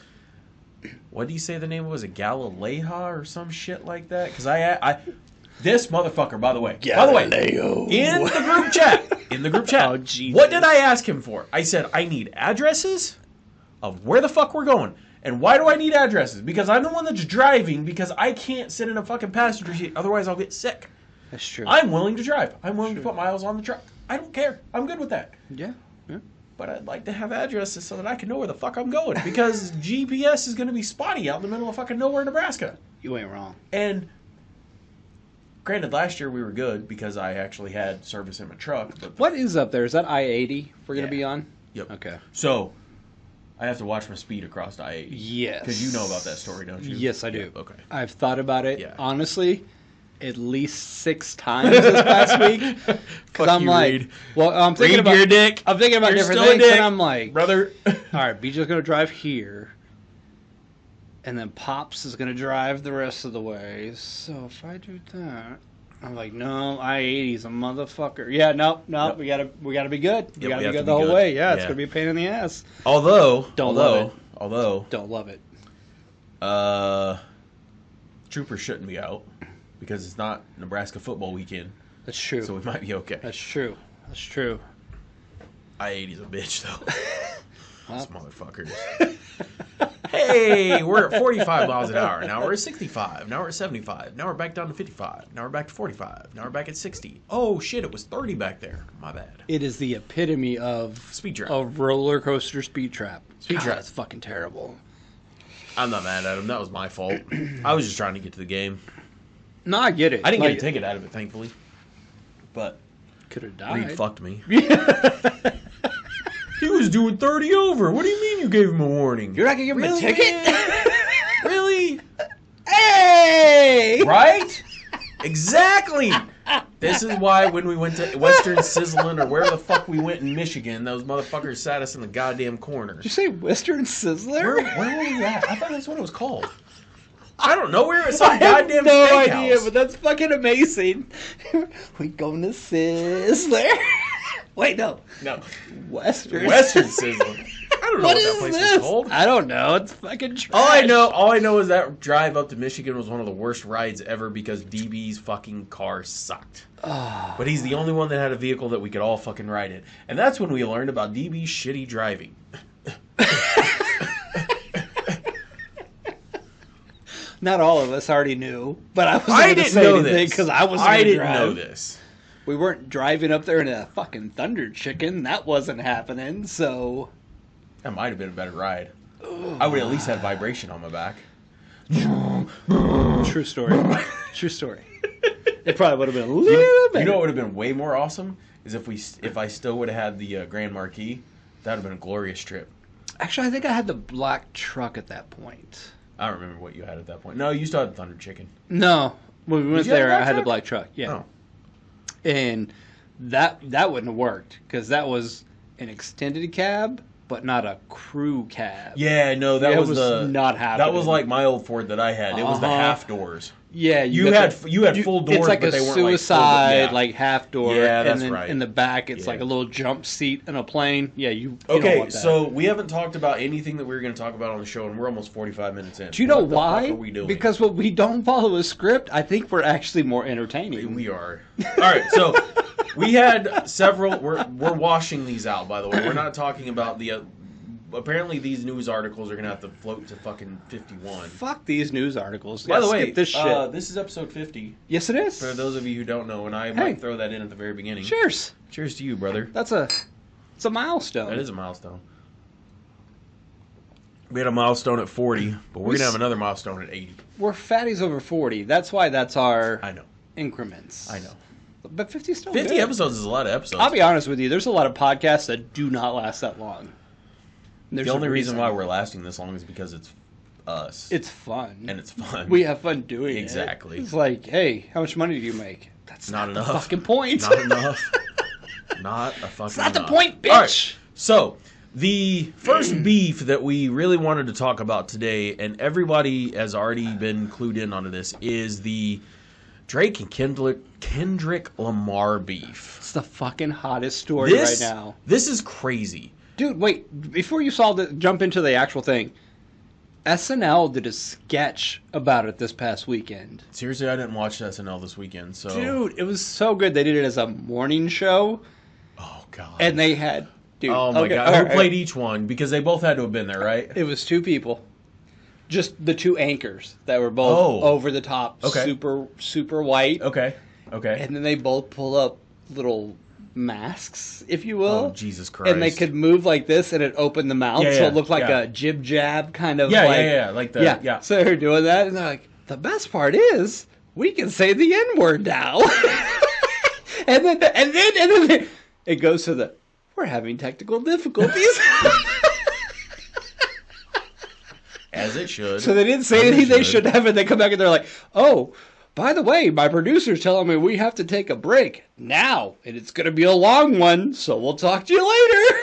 What do you say the name was? A Galileha or some shit like that? Because this motherfucker, by the way, Galileo. in the group chat, Oh, Jesus. what did I ask him for? I said, I need addresses of where the fuck we're going. And why do I need addresses? Because I'm the one that's driving, because I can't sit in a fucking passenger seat, otherwise I'll get sick. That's true. I'm willing to drive. I'm willing to put miles on the truck. I don't care. I'm good with that. Yeah. But I'd like to have addresses so that I can know where the fuck I'm going. Because GPS is going to be spotty out in the middle of fucking nowhere, Nebraska. You ain't wrong. And granted, last year we were good because I actually had service in my truck. But What is up there? Is that I-80 we're going to be on? Yep. Okay. So I have to watch my speed across I-80. Yes. Because you know about that story, don't you? Yes, I do. Yeah, okay. I've thought about it, Yeah. honestly, at least 6 times this past week. Because I'm you, like, Reed. well, I'm thinking Reed, about you're a dick. I'm thinking about You're different still a things, dick, and I'm like, brother. all right, BJ's going to drive here, and then Pops is going to drive the rest of the way. So if I do that, I'm like, no, I-80's a motherfucker. Yeah, no, Yep. we gotta be good. We Yep, gotta we be have good to the be whole good. way. Yeah, it's Yeah. gonna be a pain in the ass. Although, Don't love Don't love it. Troopers shouldn't be out because it's not Nebraska football weekend, That's true. so we might be okay. That's true. That's true. I-80's a bitch though. Those Well. motherfuckers. Hey, we're at 45 miles an hour. Now we're at 65. Now we're at 75. Now we're back down to 55. Now we're back to 45. Now we're back at 60. Oh shit, it was 30 back there. My bad. It is the epitome of Speed trap. a roller coaster speed trap. Speed trap. That's fucking terrible. I'm not mad at him. That was my fault. I was just trying to get to the game. No, I get it. I didn't get a ticket out of it, thankfully. But Could have Reed died. fucked me. He was doing 30 over. What do you mean you gave him a warning? You're not gonna give him a ticket? man? Really? Hey! Right? Exactly. This is why when we went to Western Sizzling or where the fuck we went in Michigan, those motherfuckers sat us in the goddamn corner. Did you say Western Sizzler? Where were we at? I thought that's what it was called. I don't know. We were at some I have goddamn no steakhouse. idea, but that's fucking amazing. We going to Sizzler. Wait, no. No. Western Sizzling. I don't know What what that is place this? is called. I don't know. It's fucking trash. All I know is that drive up to Michigan was one of the worst rides ever because DB's fucking car sucked. Oh. But he's the only one that had a vehicle that we could all fucking ride in. And that's when we learned about DB's shitty driving. Not all of us already knew, but I wasn't I going to didn't say know anything this because I wasn't I gonna didn't drive. know this. We weren't driving up there in a fucking Thunder Chicken. That wasn't happening, so... That might have been a better ride. I would at least have vibration on my back. True story. True story. It probably would have been a little better. You know what would have been way more awesome is if I still would have had the Grand Marquis. That would have been a glorious trip. Actually, I think I had the black truck at that point. I don't remember what you had at that point. No, you still had the Thunder Chicken. No. When we went you have there, the black I had the truck? black truck. Yeah. Oh. And that wouldn't have worked because that was an extended cab, but not a crew cab. Yeah, no, that It was the not happening. That was like my old Ford that I had. It was the Uh-huh. half doors. Yeah, You had full doors, It's like but a they weren't like suicide, full, yeah. like half door. Yeah, that's and then right. in the back, it's Yeah. like a little jump seat in a plane. Yeah, you don't Okay, want that. so we haven't talked about anything that we were going to talk about on the show, and we're almost 45 minutes in. Do you know What the why? fuck are we doing? Because when we don't follow a script, I think we're actually more entertaining. we are. All right, so we had several. We're washing these out, by the way. We're not talking about the. Apparently, these news articles are going to have to float to fucking 51. Fuck these news articles. By the Yeah, way, skip this shit. this is episode 50. Yes, it is. For those of you who don't know, and I Hey. might throw that in at the very beginning. Cheers. Cheers to you, brother. It's a milestone. That is a milestone. We had a milestone at 40, but we're going to have another milestone at 80. We're fatties over 40. That's why that's our I know. increments. I know. But 50 is still 50 good. episodes is a lot of episodes. I'll be honest with you. There's a lot of podcasts that do not last that long. There's The only a reason why we're lasting this long is because it's us. It's fun. And it's fun. We have fun doing it. Exactly. It's like, hey, how much money do you make? That's Not not enough. the fucking point. Not enough. Not a fucking It's not the enough. point, bitch. All right. So, the first beef that we really wanted to talk about today, and everybody has already been clued in onto this, is the Drake and Kendrick Lamar beef. It's the fucking hottest story right now. This is crazy. Dude, wait. Before you jump into the actual thing, SNL did a sketch about it this past weekend. Seriously, I didn't watch SNL this weekend, so... Dude, it was so good. They did it as a morning show, Oh, God. and they had... Dude, Oh, my okay, God. all Who right. played each one? Because they both had to have been there, right? It was two people. Just the two anchors that were both over the top, Okay. super white. Okay. And then they both pull up little masks, if you will. Oh, Jesus Christ. And they could move like this, and it opened the mouth, so it looked like a jib jab kind of. Yeah. So they're doing that, and they're like, the best part is we can say the N word now. and then it goes to the we're having technical difficulties. As it should. So they didn't say anything they should have, and they come back and they're like, oh, by the way, my producer's telling me we have to take a break now, and it's going to be a long one, so we'll talk to you later.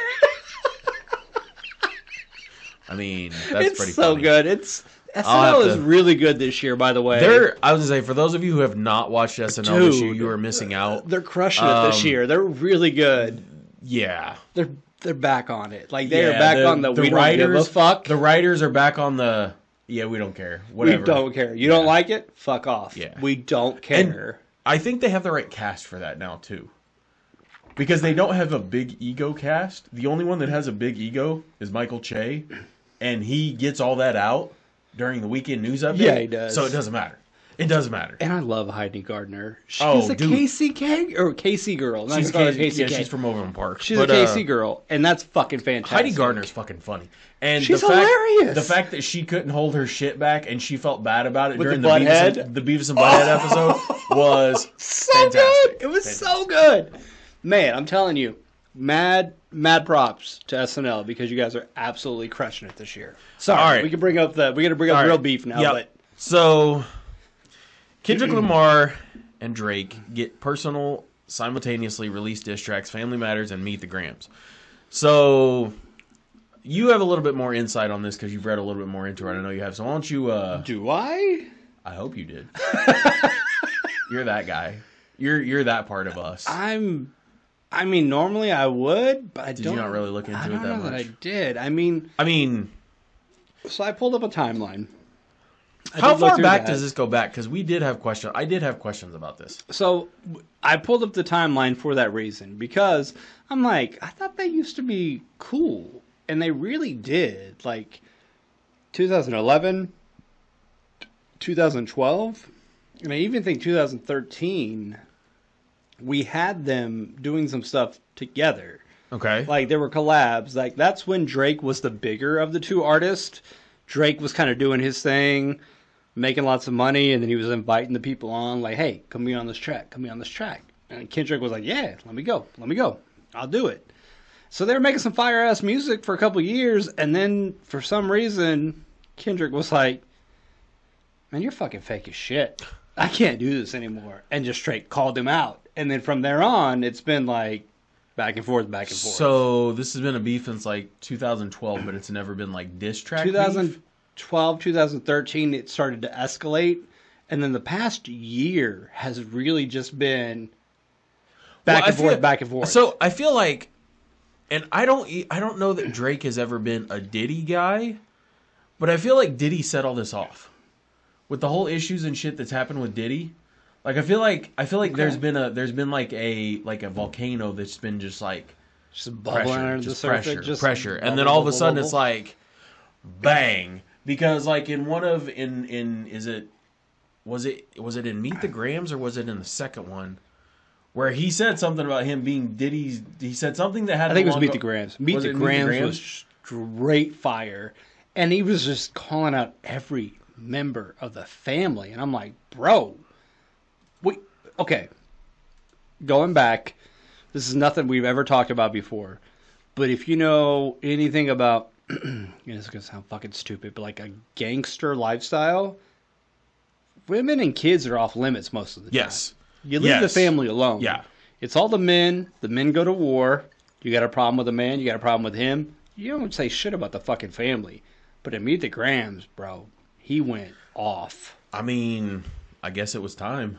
I mean, that's it's pretty so funny. good. SNL is really good this year, by the way. I was going to say, for those of you who have not watched SNL this year, you are missing out. They're crushing it this year. They're really good. Yeah. They're back on it. Like, they're back on the we don't give a fuck. The writers are back on the, yeah, we don't care. Whatever. We don't care. You don't like it? Fuck off. Yeah. We don't care. And I think they have the right cast for that now, too. Because they don't have a big ego cast. The only one that has a big ego is Michael Che. And he gets all that out during the weekend news update. Yeah, he does. So it doesn't matter. It doesn't matter. And I love Heidi Gardner. She's a Casey girl. Not She's Casey. she's from Overland Park. She's a Casey girl, and that's fucking fantastic. Heidi Gardner's fucking funny. And she's hilarious. The fact that she couldn't hold her shit back and she felt bad about it with during the Beavis and Butthead episode was so fantastic. Good. It was so good. Man, I'm telling you, mad props to SNL because you guys are absolutely crushing it this year. Sorry, all right. we got to bring up real beef now. Yep. But so Kendrick Lamar and Drake get personal, simultaneously released diss tracks, Family Matters, and Meet the Grams. So you have a little bit more insight on this because you've read a little bit more into it. I know you have. So why don't you... do I? I hope you did. You're that guy. You're that part of us. I mean, normally I would, but I Did don't. you not really look into it that much? I don't know that I did. I mean, so I pulled up a timeline. How far back does this go back? Because we did have questions. I did have questions about this. So I pulled up the timeline for that reason because I'm like, I thought they used to be cool, and they really did. Like 2011, 2012, and I even think 2013. We had them doing some stuff together. Okay. Like, there were collabs. Like, that's when Drake was the bigger of the two artists. Drake was kind of doing his thing, making lots of money, and then he was inviting the people on, like, hey, come be on this track, And Kendrick was like, yeah, let me go, I'll do it. So they were making some fire-ass music for a couple years, and then, for some reason, Kendrick was like, man, you're fucking fake as shit. I can't do this anymore. And just straight called him out. And then from there on, it's been like back and forth. So this has been a beef since like 2012, but it's never been like diss track 2012, 2013, it started to escalate. And then the past year has really just been back and forth. So I feel like, and I don't know that Drake has ever been a Diddy guy, but I feel like Diddy set all this off. With the whole issues and shit that's happened with Diddy, like I feel like okay. there's been like a volcano that's been just bubbling under the surface, pressure, and then all of a sudden it's like bang, because like was it in Meet the Grams or was it in the second one where he said something about him being Diddy's? He said something that had. I think it was Meet the Grams. Meet the Grams was straight fire. And he was just calling out every member of the family. And I'm like, bro, okay. Going back, this is nothing we've ever talked about before. But if you know anything about, this is going to sound fucking stupid, but like a gangster lifestyle, women and kids are off limits most of the time. Yes. You leave the family alone. Yeah. It's all the men. The men go to war. You got a problem with a man. You got a problem with him. You don't say shit about the fucking family. But at Meet the Grams, bro, he went off. I mean, I guess it was time.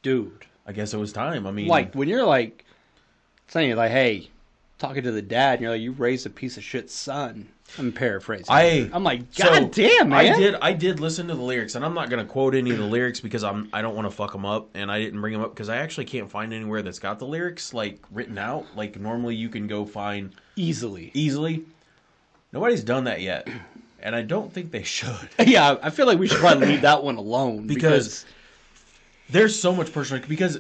Dude. I guess it was time. I mean... Like, when you're like, saying like, hey, talking to the dad, and you're like, you raised a piece of shit son. I'm paraphrasing. I'm like, God damn, man. I did listen to the lyrics, and I'm not going to quote any of the lyrics because I don't want to fuck them up, and I didn't bring them up because I actually can't find anywhere that's got the lyrics, like, written out. Like, normally you can go find... Easily. Nobody's done that yet, and I don't think they should. Yeah, I feel like we should probably leave that one alone. Because there's so much personal... Because,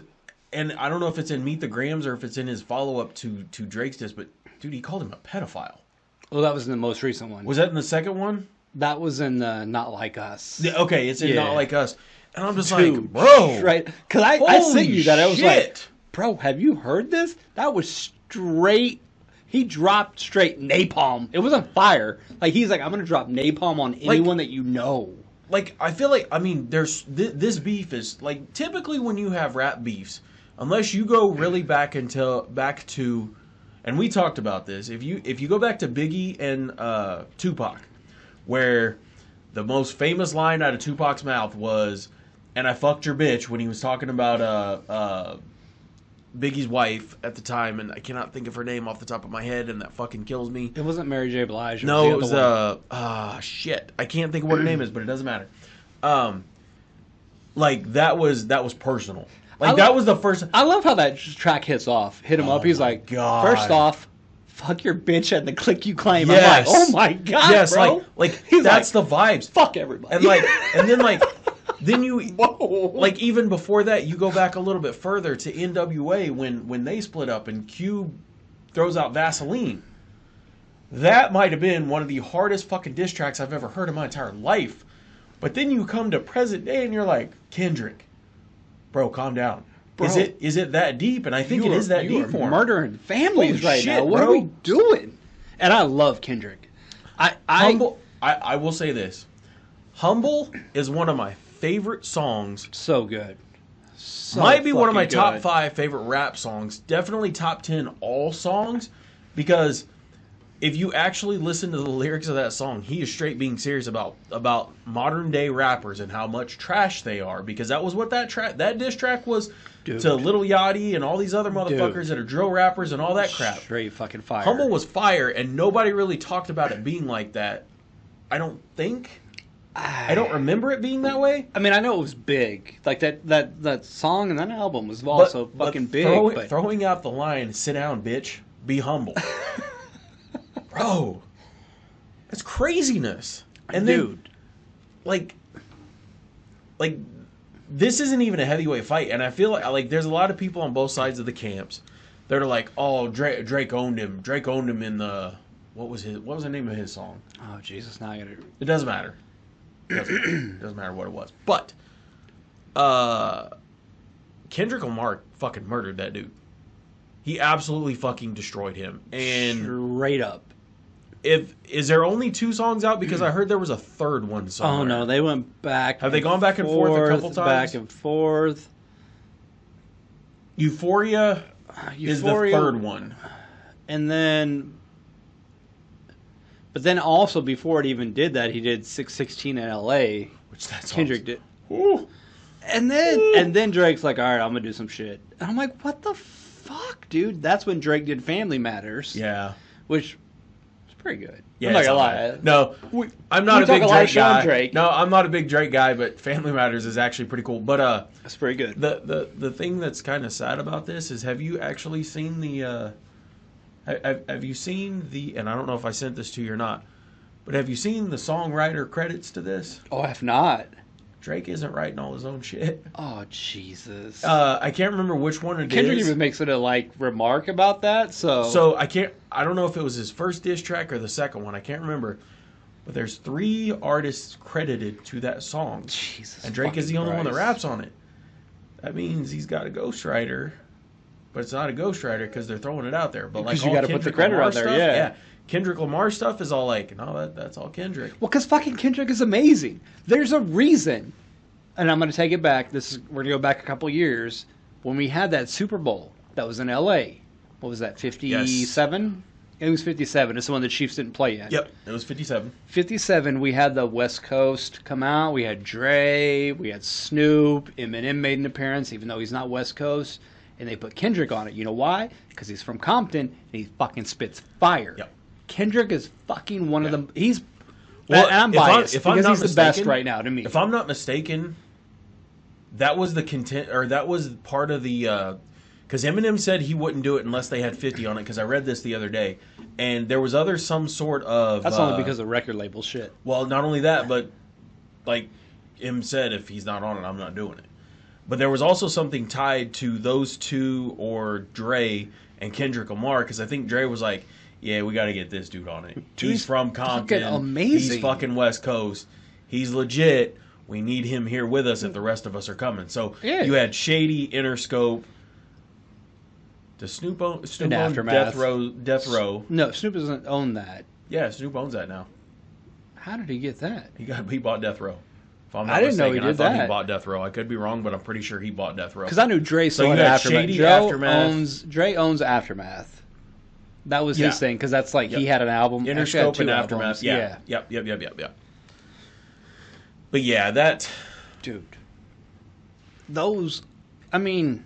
and I don't know if it's in Meet the Grams or if it's in his follow-up to Drake's disc, but, dude, he called him a pedophile. Well, that was in the most recent one. Was that in the second one? That was in Not Like Us. Yeah, okay, it's in Not Like Us. And I'm just like, bro. Right. Because I sent you that. I was shit. like, bro, have you heard this? That was straight. He dropped straight napalm. It wasn't fire. Like, he's like, I'm going to drop napalm on anyone that you know. Like, I feel like, I mean, there's this beef is, like, typically when you have rap beefs, unless you go really back to... And we talked about this. If you go back to Biggie and Tupac, where the most famous line out of Tupac's mouth was, "And I fucked your bitch," when he was talking about Biggie's wife at the time, and I cannot think of her name off the top of my head, and that fucking kills me. It wasn't Mary J. Blige. No, it was shit. I can't think of what her name is, but it doesn't matter. Like that was personal. Like, that was the first... I love how that track hit him up. He's like, God. First off, fuck your bitch and the clique you claim. Yes. I'm like, oh my God, yes, bro. Like He's that's like, the vibes. Fuck everybody. And then you... Whoa. Like, even before that, you go back a little bit further to NWA when they split up and Cube throws out Vaseline. That might have been one of the hardest fucking diss tracks I've ever heard in my entire life. But then you come to present day and you're like, Kendrick, bro, calm down. Bro, is it that deep? And I think it is that deep for him. Murdering families right now. What bro. are we doing? And I love Kendrick. Humble. I will say this. Humble is one of my favorite songs. So good. Might be one of my top 5 favorite rap songs. Definitely top 10 all songs. Because if you actually listen to the lyrics of that song, he is straight being serious about modern day rappers and how much trash they are. Because that was what that diss track was. Dude. To Lil Yachty and all these other motherfuckers that are drill rappers and all that crap. Straight fucking fire. Humble was fire, and nobody really talked about it being like that. I don't think. I don't remember it being that way. I mean, I know it was big. Like, that song and that album was also fucking big. Throwing out the line, "Sit down, bitch. Be humble." Bro, that's craziness. And dude, then, like... This isn't even a heavyweight fight, and I feel like there's a lot of people on both sides of the camps that are like, "Oh, Drake owned him. Drake owned him in the what was the name of his song?" Oh Jesus, now I gotta. It doesn't matter. It doesn't matter what it was. But Kendrick Lamar fucking murdered that dude. He absolutely fucking destroyed him. And straight up. Is there only 2 songs out? Because I heard there was a third one somewhere. Oh no, they went back. Have they gone back and forth a couple times? Back and forth. Euphoria is the third one. And then... But then also, before it even did that, he did 616 in L.A. Which that's Kendrick did. Ooh. And then Drake's like, all right, I'm going to do some shit. And I'm like, what the fuck, dude? That's when Drake did Family Matters. Yeah. Which... pretty good. Yeah, I'm not gonna lie. No, I'm not a big Drake guy. Drake. No, I'm not a big Drake guy, but Family Matters is actually pretty cool. But that's pretty good. The thing that's kind of sad about this is, have you actually seen the? Have you seen the? And I don't know if I sent this to you or not, but have you seen the songwriter credits to this? Oh, I have not. Drake isn't writing all his own shit. Oh Jesus! I can't remember which one it is. Kendrick even makes it a remark about that. So I don't know if it was his first diss track or the second one. I can't remember. but there's 3 artists credited to that song. Jesus. And Drake is the only one that Christ. raps on it. That means he's got a ghostwriter, but it's not a ghostwriter because they're throwing it out there. But like, Because you all got to put the Kendrick credit Lamar out there, stuff, yeah. Kendrick Lamar stuff is all like, no, that's all Kendrick. Well, because fucking Kendrick is amazing. There's a reason, and I'm going to take it back. We're going to go back a couple years when we had that Super Bowl that was in L.A. What was that? 57. It was 57. It's the one the Chiefs didn't play yet. Yep, it was 57. 57. We had the West Coast come out. We had Dre. We had Snoop. Eminem made an appearance, even though he's not West Coast. And they put Kendrick on it. You know why? Because he's from Compton and he fucking spits fire. Yep. Kendrick is fucking one of them. He's Well, and I'm if I'm- biased if I'm because not he's the best mistaken- right now to me. If I'm not mistaken, that was the content, or that was part of the. Because Eminem said he wouldn't do it unless they had 50 on it. Because I read this the other day, and there was some sort of. That's only because of record label shit. Well, not only that, but like Em said, if he's not on it, I'm not doing it. But there was also something tied to those two, or Dre and Kendrick Lamar, because I think Dre was like, "Yeah, we got to get this dude on it. Dude, He's from Compton. fucking amazing. He's fucking West Coast. He's legit. We need him here with us if the rest of us are coming." So Yeah. you had Shady, Interscope. Does Snoop own Aftermath. Death Row? No, Snoop doesn't own that. Yeah, Snoop owns that now. How did he get that? He bought Death Row. If I'm not I didn't know mistaken, he I did thought he that. bought Death Row. I could be wrong, but I'm pretty sure he bought Death Row. Because I knew Dre So still you had had Aftermath. Shady, Aftermath. Dre owns Aftermath. That was Yeah. his thing because that's like he Yep. had an album. Actually, had Interscope 2 and albums. Aftermath. Yeah. Yep. But yeah, that. Dude. Those, I mean,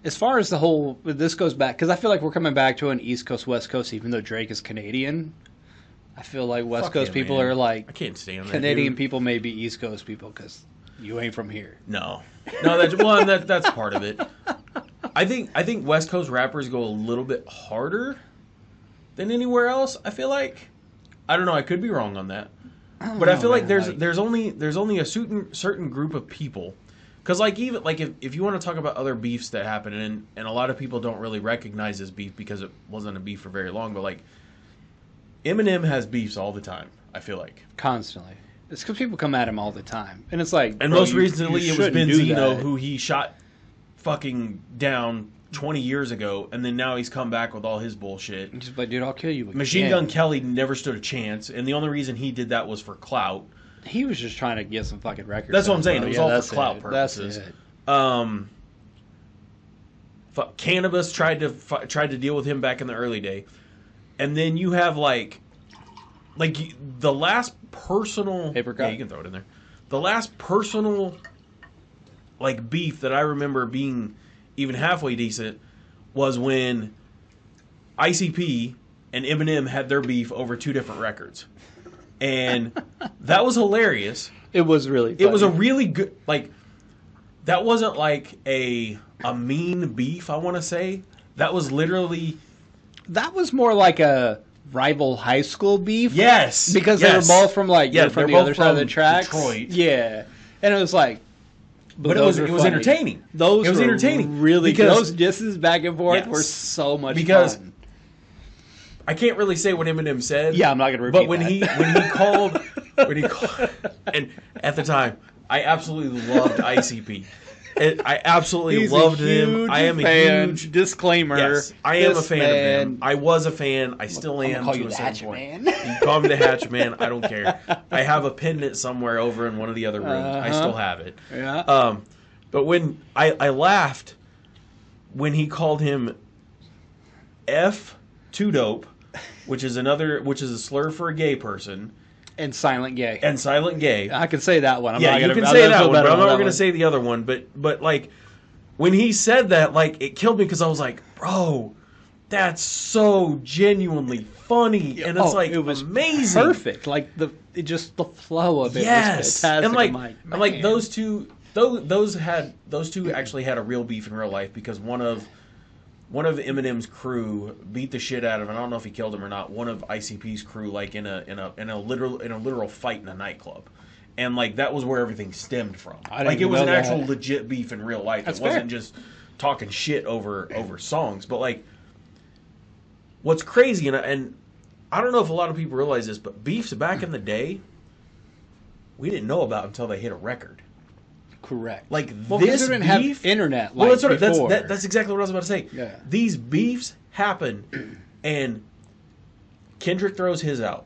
as far as the whole, this goes back, because I feel like we're coming back to an East Coast, West Coast, even though Drake is Canadian. I feel like West Fuck Coast yeah, people man. are like, I can't stand that. Canadian dude. people may be East Coast people because you ain't from here. No, that's part of it. I think West Coast rappers go a little bit harder than anywhere else. I feel like, I don't know. I could be wrong on that, but I feel like there's only a certain group of people. Because like even like if you want to talk about other beefs that happen, and a lot of people don't really recognize this beef because it wasn't a beef for very long, but like Eminem has beefs all the time. I feel like Constantly. It's because people come at him all the time. And it's like, and bro, most recently you it was shouldn't do Benzino that. who he shot fucking down 20 years ago, and then now he's come back with all his bullshit. He's just like, dude, I'll kill you again. Machine Gun Kelly never stood a chance, and the only reason he did that was for clout. He was just trying to get some fucking records. That's what I'm out, saying. bro. It was Yeah, all that's for clout it. purposes. That's it. Cannabis tried to deal with him back in the early day, and then you have like the last personal Paper cut? Yeah, you can throw it in there. The last personal like beef that I remember being even halfway decent was when ICP and Eminem had their beef over 2 different records, and that was hilarious. It was really funny. It was a really good, like, that wasn't like a mean beef, I want to say. That was literally... That was more like a rival high school beef. Yes! Because yes. they were both from, like, Yeah, you're from they're the both other side of the from tracks. Detroit. Yeah. And it was like... But it was funny. entertaining. Those it was were entertaining. really because those disses back and forth Yes. were so much Because fun. I can't really say what Eminem said. Yeah, I'm not going to repeat But when that. he called, and at the time, I absolutely loved ICP. I absolutely He's loved a him. huge I am fan. a huge Disclaimer. Yes, I am a this fan man, of him. I was a fan. I still I'm am gonna call to you a the certain Hatchet point. Man. You call me the Hatchet Man. I don't care. I have a pendant somewhere over in one of the other rooms. I still have it. Yeah. But when I laughed when he called him F2 dope, which is a slur for a gay person, And Silent Gay. and silent gay. I can say that one. I'm Yeah, not you gonna, can I'm say gonna that feel one, better but I'm about not that going to one. say the other one. But like when he said that, like it killed me because I was like, bro, that's so genuinely funny, and it's like it was amazing, perfect. Like the flow of it yes, was fantastic. and like I'm like man. those two actually had a real beef in real life because one of Eminem's crew beat the shit out of him. I don't know if he killed him or not. One of ICP's crew, like in a literal fight in a nightclub, and like that was where everything stemmed from. I didn't Like it even was know an actual that. legit beef in real life. That's It wasn't fair. just talking shit over songs. But like, what's crazy and I don't know if a lot of people realize this, but beefs back in the day, we didn't know about until they hit a record. Correct. Like well, this didn't beef, have internet. Well, Like that's exactly what I was about to say. Yeah. These beefs happen, and Kendrick throws his out.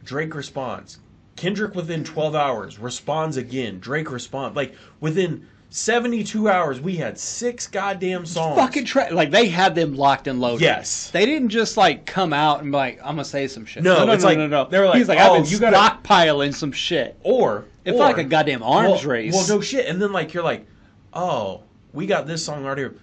Drake responds. Kendrick within 12 hours responds again. Drake responds. Like within 72 hours, we had 6 goddamn songs. Fucking like they had them locked and loaded. Yes. They didn't just like come out and be like, I'm gonna say some shit. No, it's like no. they were like, he's like, oh, I've been you gotta stockpiling some shit. It felt like a goddamn arms race. Well, no shit. And then like you're like, oh, we got this song right here.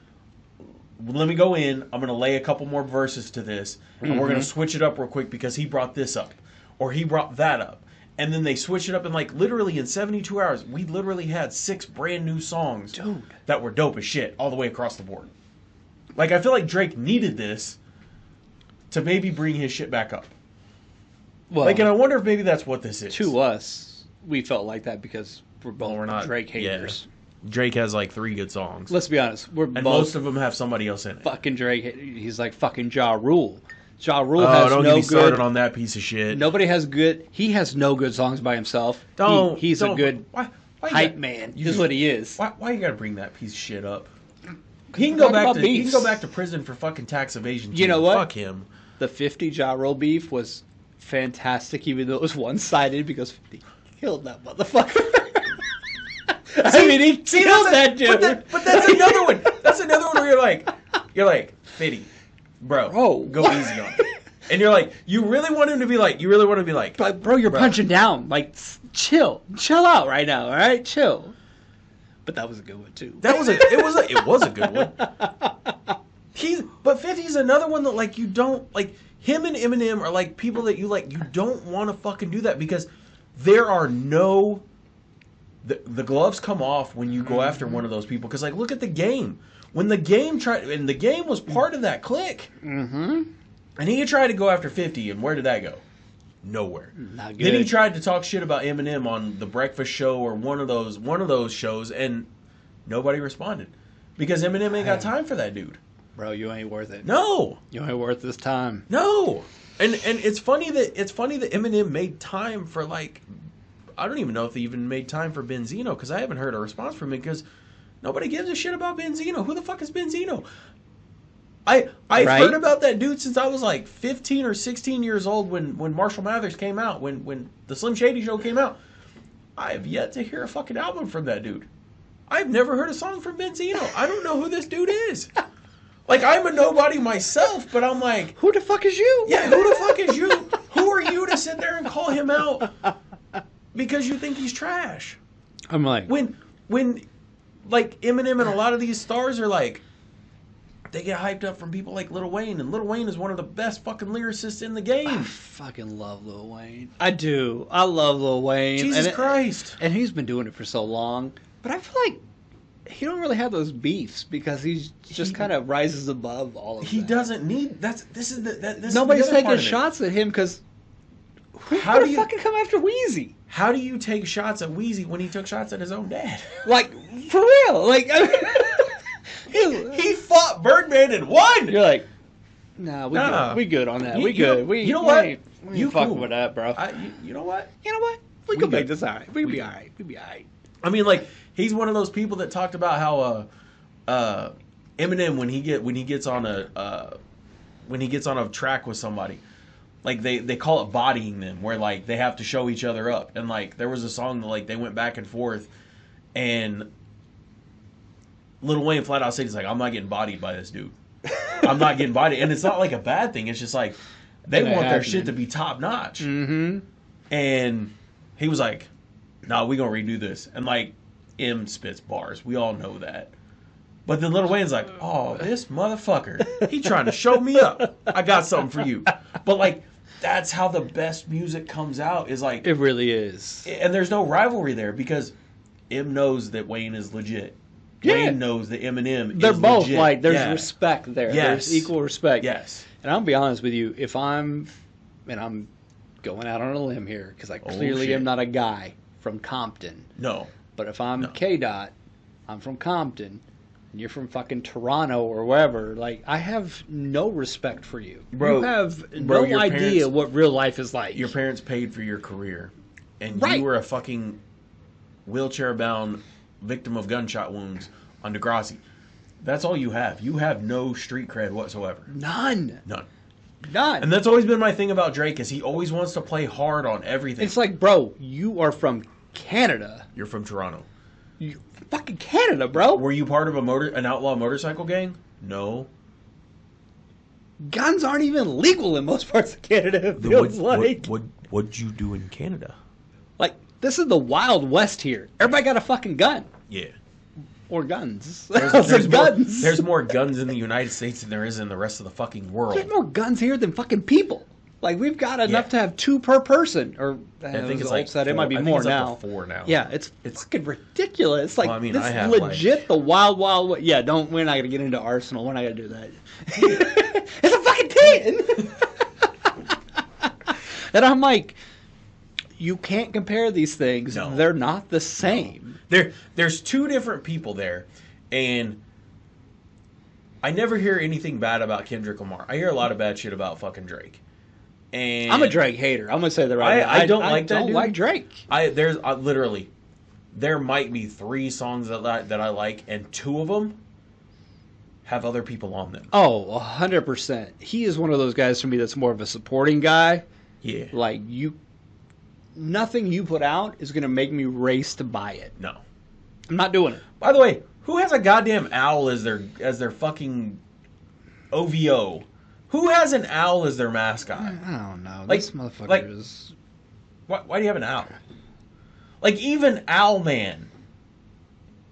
Let me go in. I'm gonna lay a couple more verses to this, and we're gonna switch it up real quick because he brought this up, or he brought that up. And then they switch it up, and like literally in 72 hours, we literally had 6 brand new songs that were dope as shit all the way across the board. Like I feel like Drake needed this to maybe bring his shit back up. Well, like, and I wonder if maybe that's what this is. To us, we felt like that because we're both we're not Drake haters. Yeah. Drake has like 3 good songs. Let's be honest, and both most of them have somebody else in it. Fucking Drake, he's like fucking Ja Rule. Ja Rule Oh, has don't no get me good. started on that piece of shit. Nobody has good. He has no good songs by himself. He's a good hype man. Is what he is. Why you gotta bring that piece of shit up? He can go back to he can go back to prison for fucking tax evasion. You know what? Fuck him. The 50 Ja Rule beef was fantastic, even though it was one-sided because 50 killed that motherfucker. I mean, he killed that dude. But that's another one. That's another one where you're like 50, bro, go easy on him. And you're like, you really want him to be like, but bro, you're punching down. Like, chill out right now, all right, chill. But that was a good one too. It was a good one. But 50's another one that like you don't like. Him and Eminem are like people that you like. You don't want to fucking do that because there are no. The gloves come off when you go after one of those people because like look at the game when the game the game was part of that clique. Mm-hmm. And he tried to go after 50, and where did that go? Nowhere. Not good. Then he tried to talk shit about Eminem on the Breakfast Show or one of those shows, and nobody responded because Eminem ain't got time for that dude. Bro, you ain't worth it. No, you ain't worth this time. No, and it's funny that Eminem made time for like I don't even know if he even made time for Benzino because I haven't heard a response from him because nobody gives a shit about Benzino. Who the fuck is Benzino? I've heard about that dude since I was like 15 or 16 years old when Marshall Mathers came out, when the Slim Shady Show came out. I have yet to hear a fucking album from that dude. I've never heard a song from Benzino. I don't know who this dude is. Like, I'm a nobody myself, but I'm like... Who the fuck is you? Yeah, who the fuck is you? Who are you to sit there and call him out because you think he's trash? I'm like... When like, Eminem and a lot of these stars are like... They get hyped up from people like Lil Wayne, and Lil Wayne is one of the best fucking lyricists in the game. I fucking love Lil Wayne. I do. I love Lil Wayne. Jesus Christ. And he's been doing it for so long. But I feel like he don't really have those beefs because he just kind of rises above all of that. He doesn't need... Nobody's taking shots at him because... How do you fucking come after Wheezy? How do you take shots at Wheezy when he took shots at his own dad? Like, for real. Like... He fought Birdman and won. You're like, nah, we good on that. We good. You know what? You fucking with that, bro. You know what? We can make this all right. We can be all right. We be all right. I mean, like, he's one of those people that talked about how Eminem when he gets on a track with somebody, like they call it bodying them, where like they have to show each other up, and like there was a song that like they went back and forth, and Lil Wayne flat out said he's like, I'm not getting bodied by this dude. I'm not getting bodied, and it's not like a bad thing. It's just like they want their shit to be top notch, and he was like, nah, we gonna redo this. And like, M spits bars. We all know that. But then Lil Wayne's like, oh, this motherfucker. He trying to show me up. I got something for you. But like, that's how the best music comes out is like... It really is. And there's no rivalry there because M knows that Wayne is legit. Yeah. Wayne knows that Eminem They're is both legit. like, there's respect there. Yes. There's equal respect. Yes. And I'll be honest with you, if I'm going out on a limb here because I clearly am not a guy from Compton. No. But if I'm K-Dot, I'm from Compton. and you're from fucking Toronto or wherever, like, I have no respect for you. Bro, you have bro, no your idea parents- what real life is like. Your parents paid for your career, and Right. you were a fucking wheelchair-bound victim of gunshot wounds on Degrassi. That's all you have. You have no street cred whatsoever. None. None. None. And that's always been my thing about Drake, is he always wants to play hard on everything. It's like, bro, you are from Canada. You're from Toronto. You fucking Canada, bro. Were you part of an outlaw motorcycle gang? No. Guns aren't even legal in most parts of Canada, it feels like. What'd you do in Canada? Like, this is the Wild West here. Everybody got a fucking gun. Yeah. Or guns. There's guns. More, there's more guns in the United States than there is in the rest of the fucking world. There's more guns here than fucking people. Like, we've got enough to have 2 per person. Or I think it's like said, it four- might be I think more it's up now. to 4 now. Yeah, it's fucking ridiculous. Like, Well, I mean, this I is have, legit the wild, wild west. Yeah, we're not going to get into Arsenal. We're not going to do that. It's a fucking 10! And I'm like, you can't compare these things. No. They're not the same. There's 2 different people there, and I never hear anything bad about Kendrick Lamar. I hear a lot of bad shit about fucking Drake. And I'm a Drake hater. I'm going to say that right now. I don't like that I don't dude. like Drake. There's literally, there might be 3 songs that I like, and 2 of them have other people on them. Oh, 100%. He is one of those guys for me that's more of a supporting guy. Yeah. Like, nothing you put out is going to make me race to buy it. No. I'm not doing it. By the way, who has a goddamn owl as their fucking OVO? Who has an owl as their mascot? I don't know. Like- This motherfucker like- is... Why do you have an owl? Like, even Owlman,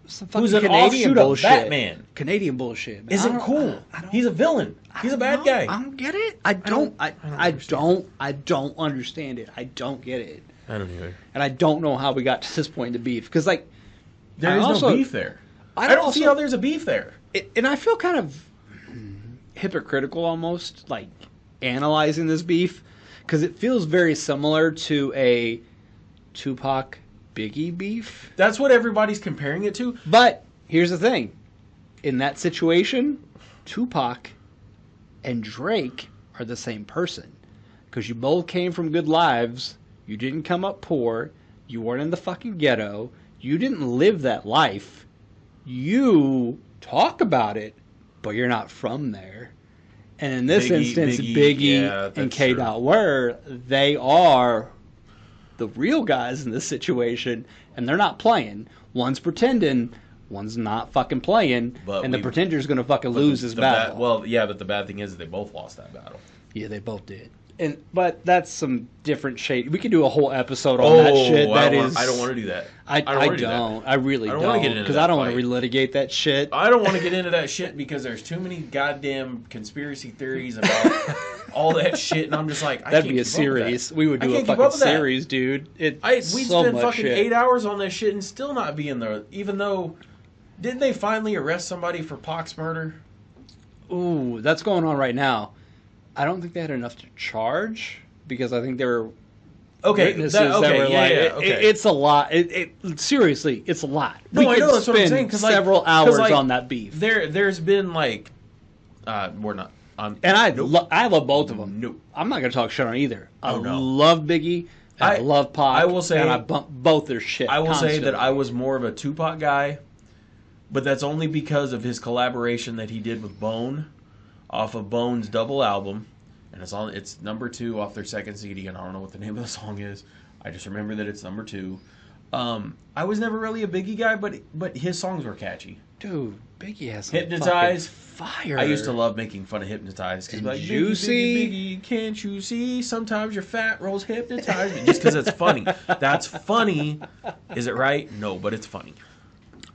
Some who's fucking an Canadian offshoot bullshit. of Batman, Canadian bullshit. Man. isn't cool. He's a villain. He's a bad guy. I don't get it. I don't understand it. I don't get it. I don't either. And I don't know how we got to this point in the beef. Because, like, There I is also- no beef there. I don't see how there's a beef there. and I feel kind of hypocritical almost, like, analyzing this beef. Because it feels very similar to a Tupac Biggie beef. That's what everybody's comparing it to. But here's the thing. In that situation, Tupac and Drake are the same person. Because you both came from good lives. You didn't come up poor. You weren't in the fucking ghetto. You didn't live that life. You talk about it, but you're not from there. And in this instance, Biggie yeah, and that's K. true. Were, they are the real guys in this situation, and they're not playing. One's pretending, one's not fucking playing, But and the we- pretender's going to fucking lose his battle. Well, yeah, but the bad thing is they both lost that battle. Yeah, they both did. But that's some different shade. We could do a whole episode on that shit. I don't want to do that. I don't. I really I don't don't. wanna get into Because that I don't want fight. to relitigate that shit. I don't want to get into that shit because there's too many goddamn conspiracy theories about all that shit, and I'm just like, I That'd can't be a keep up with that. series. We would I do a can't keep fucking up with that. series, dude. We'd We'd so spend much fucking shit. 8 hours on this shit and still not be in there. Even though, didn't they finally arrest somebody for Pac's murder? Ooh, that's going on right now. I don't think they had enough to charge because I think there were witnesses that were like, it's a lot. Seriously, it's a lot. No, I could know, that's what I'm spend saying, 'cause, like- several 'cause, hours like, on that beef. There's been like, we're not. And I love both of them. Nope. I'm not going to talk shit on either. I Oh, no. love Biggie. I love Pac. I will say- and I bump both their shit. I will say that constantly. I was more of a Tupac guy, but that's only because of his collaboration that he did with Bone off of Bone's double album, and it's number 2 off their second CD, and I don't know what the name of the song is. I just remember that it's number 2. I was never really a Biggie guy, but his songs were catchy. Dude, Biggie has some Hypnotize. fucking fire. I used to love making fun of Hypnotize because And like Juicy. Biggie, can't you see? Sometimes your fat rolls hypnotize me. Just because it's funny. That's funny. Is it right? No, but it's funny.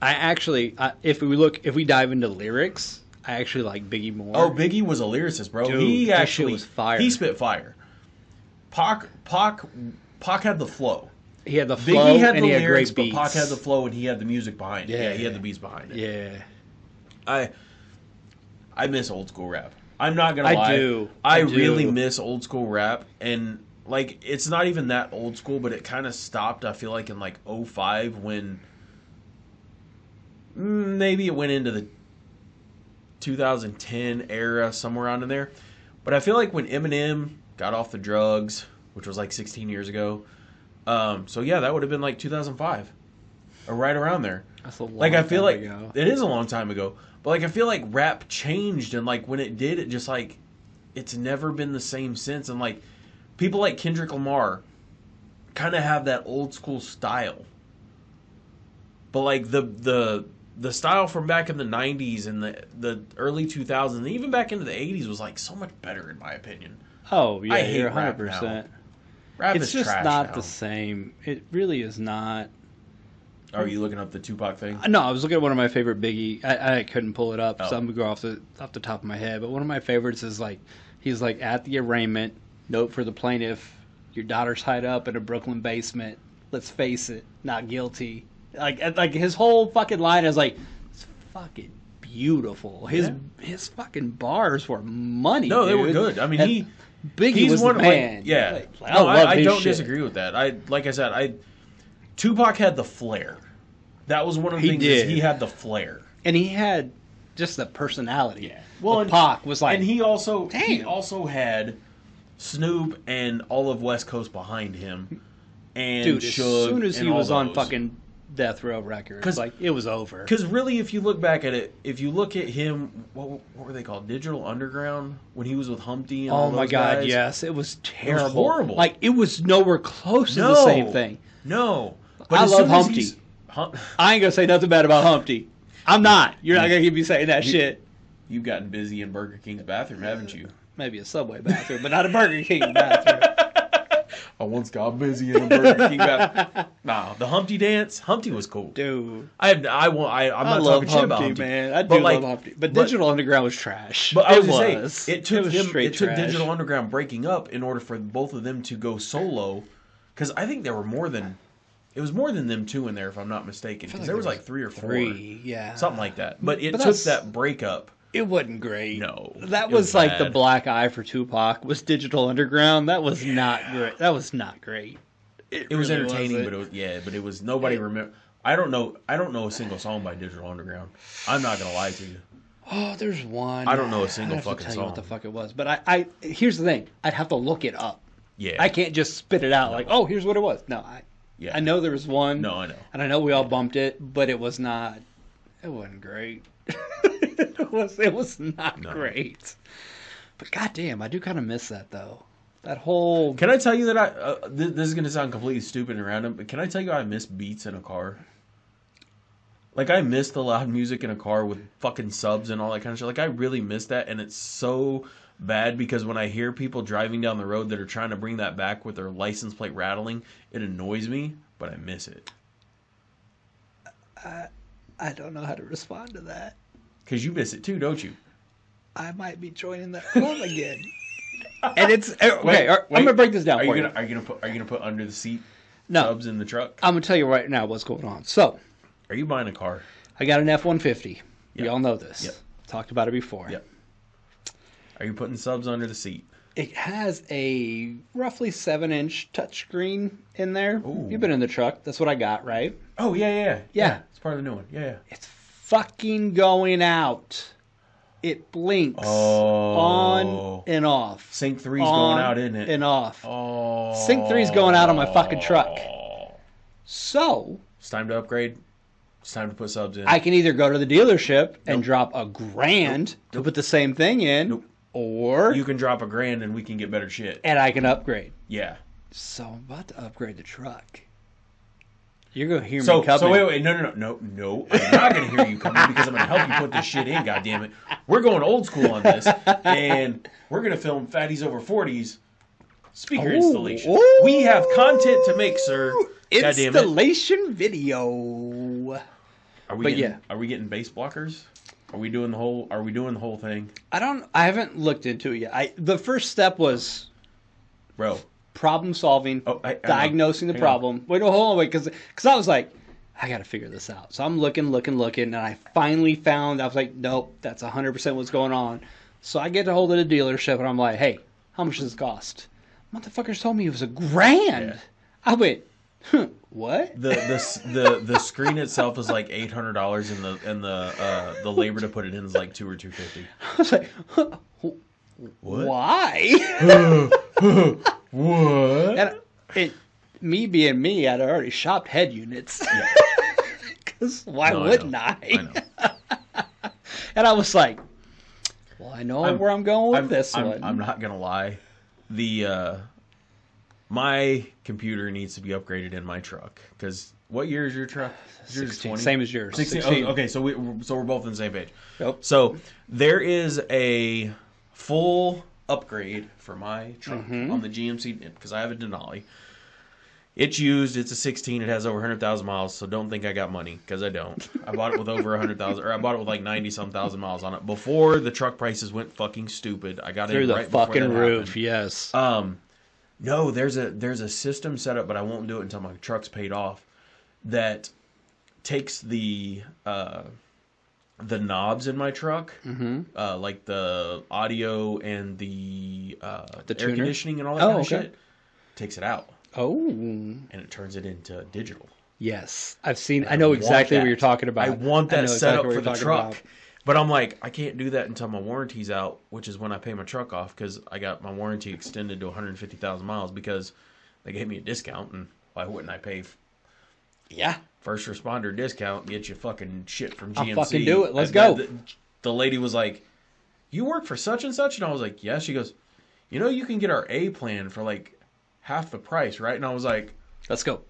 I actually, if we dive into lyrics, I actually like Biggie more. Oh, Biggie was a lyricist, bro. Dude, He that actually shit was fire. He spit fire. Pac had the flow. He had the flow Biggie had and the he had lyrics, great beats. but Pac had the flow and he had the music behind it. Yeah. Yeah, he had the beats behind it. Yeah. I miss old school rap. I'm not gonna lie. I do. I do. really miss old school rap, and like it's not even that old school, but it kind of stopped. I feel like in like 05 when maybe it went into the 2010 era, somewhere around in there. But I feel like when Eminem got off the drugs, which was like 16 years ago, so yeah, that would have been like 2005, or right around there. That's a long Like, I feel time like ago. it is a long time ago, but like I feel like rap changed, and like when it did, it just like it's never been the same since. And like people like Kendrick Lamar kind of have that old school style, but like the style from back in the 90s and the early 2000s, and even back into the 80s was like so much better in my opinion. Oh yeah, I hate you're rap 100%. Rap It's is just trash not now. the same. It really is not. Are you looking up the Tupac thing? No, I was looking at one of my favorite Biggie. I couldn't pull it up, Oh. so I'm gonna go off the top of my head. But one of my favorites is like he's like at the arraignment. Note for the plaintiff: your daughter's tied up in a Brooklyn basement. Let's face it, not guilty. Like his whole fucking line is like, it's fucking beautiful. His fucking bars were money. No, they were dude. good. I mean, And Biggie he's was one the of man. like, yeah. Like, No, love I his don't shit. disagree with that. Like I said, Tupac had the flair. That was one of the He things. did. He had the flair. And he had just the personality. Yeah. Well, and Pac was like, and he also damn. had Snoop and all of West Coast behind him, and dude, as Suge soon as he and all was on those. fucking Death Row Records, like it was over. Because really, if you look back at it, if you look at him, what were they called? Digital Underground, when he was with Humpty and all Oh those my god, guys? yes, it was terrible. horrible. Like it was nowhere close to No. the same thing. No. I as love soon as Humpty. he's- I ain't gonna say nothing bad about Humpty. I'm not. You're not gonna keep me saying that shit. You've gotten busy in Burger King's bathroom, haven't you? Maybe a Subway bathroom, but not a Burger King bathroom. I once got busy in a Burger King bathroom. Nah, the Humpty dance. Humpty was cool. Dude, I'm not I talking love shit Humpty, about Humpty, man. I do But, like, love Humpty, but Digital Underground was trash. But I was it gonna was. say, it took trash. Digital Underground breaking up in order for both of them to go solo, because I think there were more than them two in there, if I'm not mistaken. Because there was like three or four, yeah, something like that. But it But took that's- that breakup. It wasn't great. No, that it was, was like the bad. black eye for Tupac. Was Digital Underground? That was not great. That was not great. It was really entertaining, wasn't. but it was nobody remember. I don't know a single song by Digital Underground. I'm not gonna lie to you. Oh, there's one. I don't know a single I'd have to fucking tell you what song. the fuck it was, but I here's the thing. I'd have to look it up. Yeah, I can't just spit it out like, oh, here's what it was. No, Yeah, I know there was one. No, I know. And I know we all bumped it, but it was not. It wasn't great. It was not great. But goddamn, I do kind of miss that though. That whole. Can I tell you that this is gonna sound completely stupid and random, but can I tell you I miss beats in a car? Like, I miss the loud music in a car with fucking subs and all that kind of shit. Like, I really miss that, and it's so bad because when I hear people driving down the road that are trying to bring that back with their license plate rattling, it annoys me, but I miss it. I don't know how to respond to that. Because you miss it too, don't you? I might be joining that club again. And it's okay. Wait, I'm gonna break this down Are for you you. gonna put under the seat No, subs in the truck? I'm gonna tell you right now what's going on. So, Are you buying a car? I got an F-150. Yep. We all know this. Yep. Talked about it before. Yep. Are you putting subs under the seat? It has a roughly 7-inch touchscreen in there. Ooh. You've been in the truck. That's what I got, right? Oh yeah. Yeah. It's part of the new one. Yeah. It's fucking going out. It blinks Oh. on and off. Sync 3's On going out, isn't it? and off. Oh. Sync 3's going out on my fucking truck. So, It's time to upgrade. It's time to put subs in. I can either go to the dealership and Nope. drop $1,000 to put the same thing in, Nope. or You can drop $1,000 and we can get better shit. and I can upgrade. Yeah. So I'm about to upgrade the truck. You're gonna hear So me coming. wait, no. I'm not gonna hear you coming because I'm gonna help you put this shit in. Goddammit, we're going old school on this, and we're gonna film Fatties Over 40s speaker Ooh, installation. ooh. We have content to make, sir. Goddammit. Installation video. Are we but getting, yeah. Are we getting bass blockers? Are we doing the whole thing, I haven't looked into it yet. The first step was bro? problem solving, diagnosing the problem. Wait, no, hold on, because I was like, I got to figure this out. So I'm looking, and I finally found. I was like, nope, that's 100% what's going on. So I get a hold of the dealership, and I'm like, hey, how much does this cost? Motherfuckers told me it was $1,000. Yeah. I went, What? The screen itself is like $800, and the labor to put it in is like $200 or $250. I was like, What? why? What? And me being me, I'd already shopped head units. Because why wouldn't I? know. And I was like, well, I know where I'm going with this one. I'm not gonna lie. My computer needs to be upgraded in my truck. Because what year is your truck? Yours is 16, same as yours. 16. 16. Oh, okay, so we're both on the same page. Yep. So there is a full upgrade for my truck on the GMC because I have a Denali. It's used. It's a 16. It has over 100,000 miles. So don't think I got money because I don't. I bought it with over 100,000, or I bought it with like 90-some thousand miles on it before the truck prices went fucking stupid. I got Through it the right before fucking that roof. happened. Yes. No, there's a system set up, but I won't do it until my truck's paid off. That takes the knobs in my truck, like the audio and the air tuner? conditioning and all that kind of okay. shit, takes it out Oh. and it turns it into digital. Yes. I've seen. I know exactly what you're talking about. I want that know set exactly up what for you're the talking truck. about. But I'm like, I can't do that until my warranty's out, which is when I pay my truck off because I got my warranty extended to 150,000 miles because they gave me a discount, and why wouldn't I pay Yeah. first responder discount, get you fucking shit from GMC? I'll fucking do it. Let's go. The lady was like, you work for such and such? And I was like, yeah. She goes, you know, you can get our A plan for like half the price, right? And I was like, Let's go.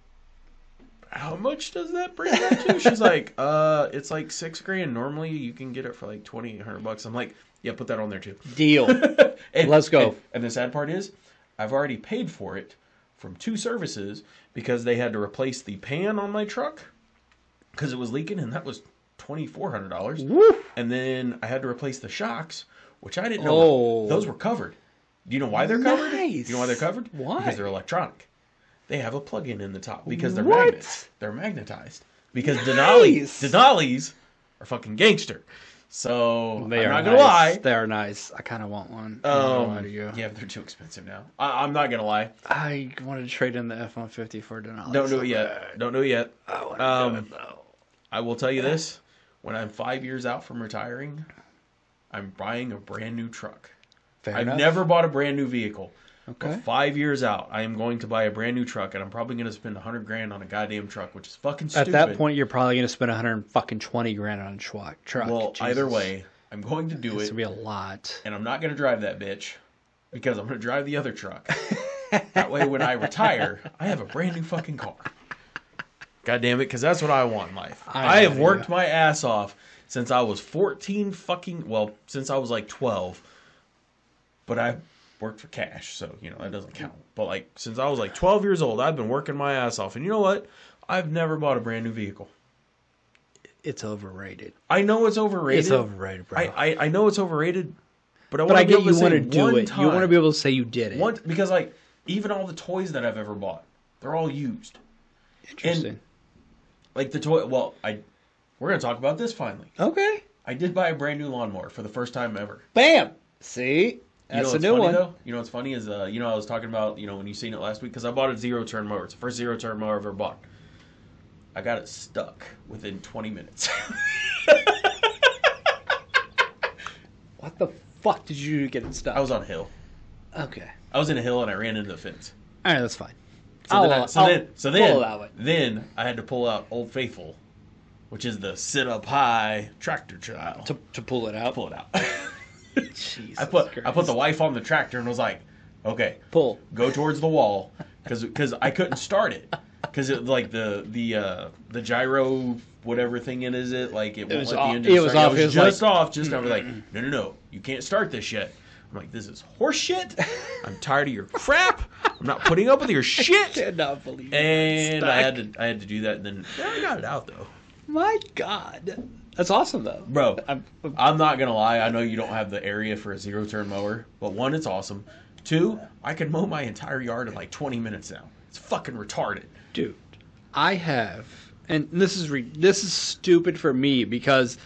how much does that bring that to? She's like, it's like $6,000. Normally you can get it for like $2,800. I'm like, yeah, put that on there too. Deal. And, Let's go. And the sad part is, I've already paid for it from 2 services because they had to replace the pan on my truck because it was leaking, and that was $2,400. Woo. And then I had to replace the shocks, which I didn't know Oh. those were covered. Do you know why they're covered? Nice. Do you know why they're covered? Why? Because they're electronic. They have a plug-in in the top because they're What? magnets. They're magnetized. Because Nice. Denali's are fucking gangster. So They I'm are not gonna nice. lie. They are nice. I kind of want one. I'm not gonna lie to you. Yeah, but they're too expensive now. I'm not gonna lie. I wanted to trade in the F-150 for Denali. Don't do it yet. Don't do it yet. I want to do it though. I will tell you this: when I'm 5 years out from retiring, I'm buying a brand new truck. Fair I've enough. never bought a brand new vehicle. Okay. But 5 years out, I am going to buy a brand new truck, and I'm probably going to spend $100,000 on a goddamn truck, which is fucking At stupid. that point, you're probably going to spend $120,000 on a truck. well, Jesus. either way, I'm going to do It's it, going to be a lot. and I'm not going to drive that bitch because I'm going to drive the other truck. That way, when I retire, I have a brand new fucking car. God damn it, because that's what I want in life. I have worked my ass off since I was 14 since I was like 12. But I worked for cash, so, that doesn't count. But, like, since I was like 12 years old, I've been working my ass off. And you know what? I've never bought a brand new vehicle. It's overrated. I know it's overrated. It's overrated, bro. I know it's overrated, but I But want I to be get able you to want say to do one it. time. You want to be able to say you did it. Because, like, even all the toys that I've ever bought, they're all used. Interesting. And, like, the toy... Well, we're going to talk about this finally. Okay. I did buy a brand new lawnmower for the first time ever. Bam. See? That's a what's new funny, one. Though? You know what's funny is, I was talking about, when you seen it last week, because I bought a zero-turn mower. It's the first zero-turn mower I've ever bought. I got it stuck within 20 minutes. What the fuck did you do to get it stuck? I was on a hill. Okay. I was in a hill and I ran into the fence. All right, that's fine. So I'll allow it. Then I had to pull out Old Faithful, which is the sit-up-high tractor child. To pull it out. Pull it out. Jesus I put Christ. the wife on the tractor and was like, okay, Pull. go towards the wall, because I couldn't start it, because it like the gyro whatever thing it is, like it won't was let off. the engine It was start. off. It It was was just off. Just I was like, no, you can't start this yet. I'm like, this is horse shit. I'm tired of your crap. I'm not putting up with your shit. Cannot believe it. And I had to do that, and then I got it out though. My God. That's awesome, though. Bro, I'm not going to lie. I know you don't have the area for a zero-turn mower, but 1, it's awesome. 2, I can mow my entire yard in like 20 minutes now. It's fucking retarded. Dude, I have, and this is stupid for me because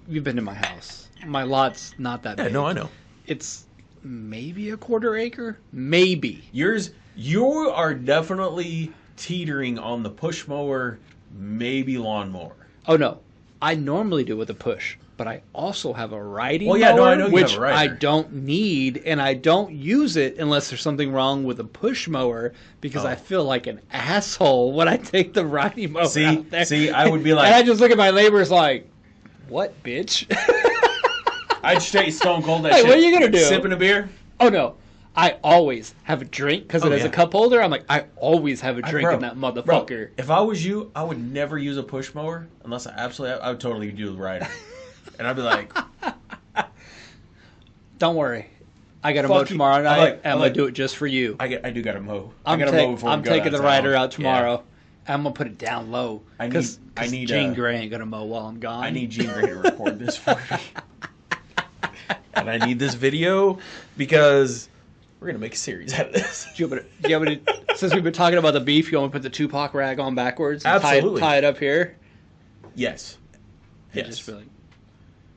you've been to my house. My lot's not that big. Yeah, no, I know. It's maybe a quarter acre. Maybe. You are definitely teetering on the push mower, maybe lawnmower. Oh no, I normally do with a push, but I also have a riding Well, yeah, no, mower, I know you which have a rider. I don't need, and I don't use it unless there's something wrong with a push mower because I feel like an asshole when I take the riding mower out there. See, I would be like, and I just look at my neighbors like, "What, bitch?" I'd straight stone cold that Hey, shit. what are you gonna do? Sipping a beer? Oh no. I always have a drink because it has yeah. a cup holder. I'm like, I always have a drink Bro, in that motherfucker. Bro, if I was you, I would never use a push mower unless I would totally do the rider. And I'd be like, Don't worry. I got to Fuck mow you. tomorrow night, like- and I'm going to do it just for you. I do got to mow. I'm I got to mow before we go taking the downtown. rider out Yeah. tomorrow. I'm going to put it down low. I Because need, Gene Gray ain't going to mow while I'm gone. I need Gene Gray to record this for me. And I need this video because we're going to make a series out of this. Do you want me to, since we've been talking about the beef, you want me to put the Tupac rag on backwards and Absolutely. tie it up here? Yes. And Yes. just be like,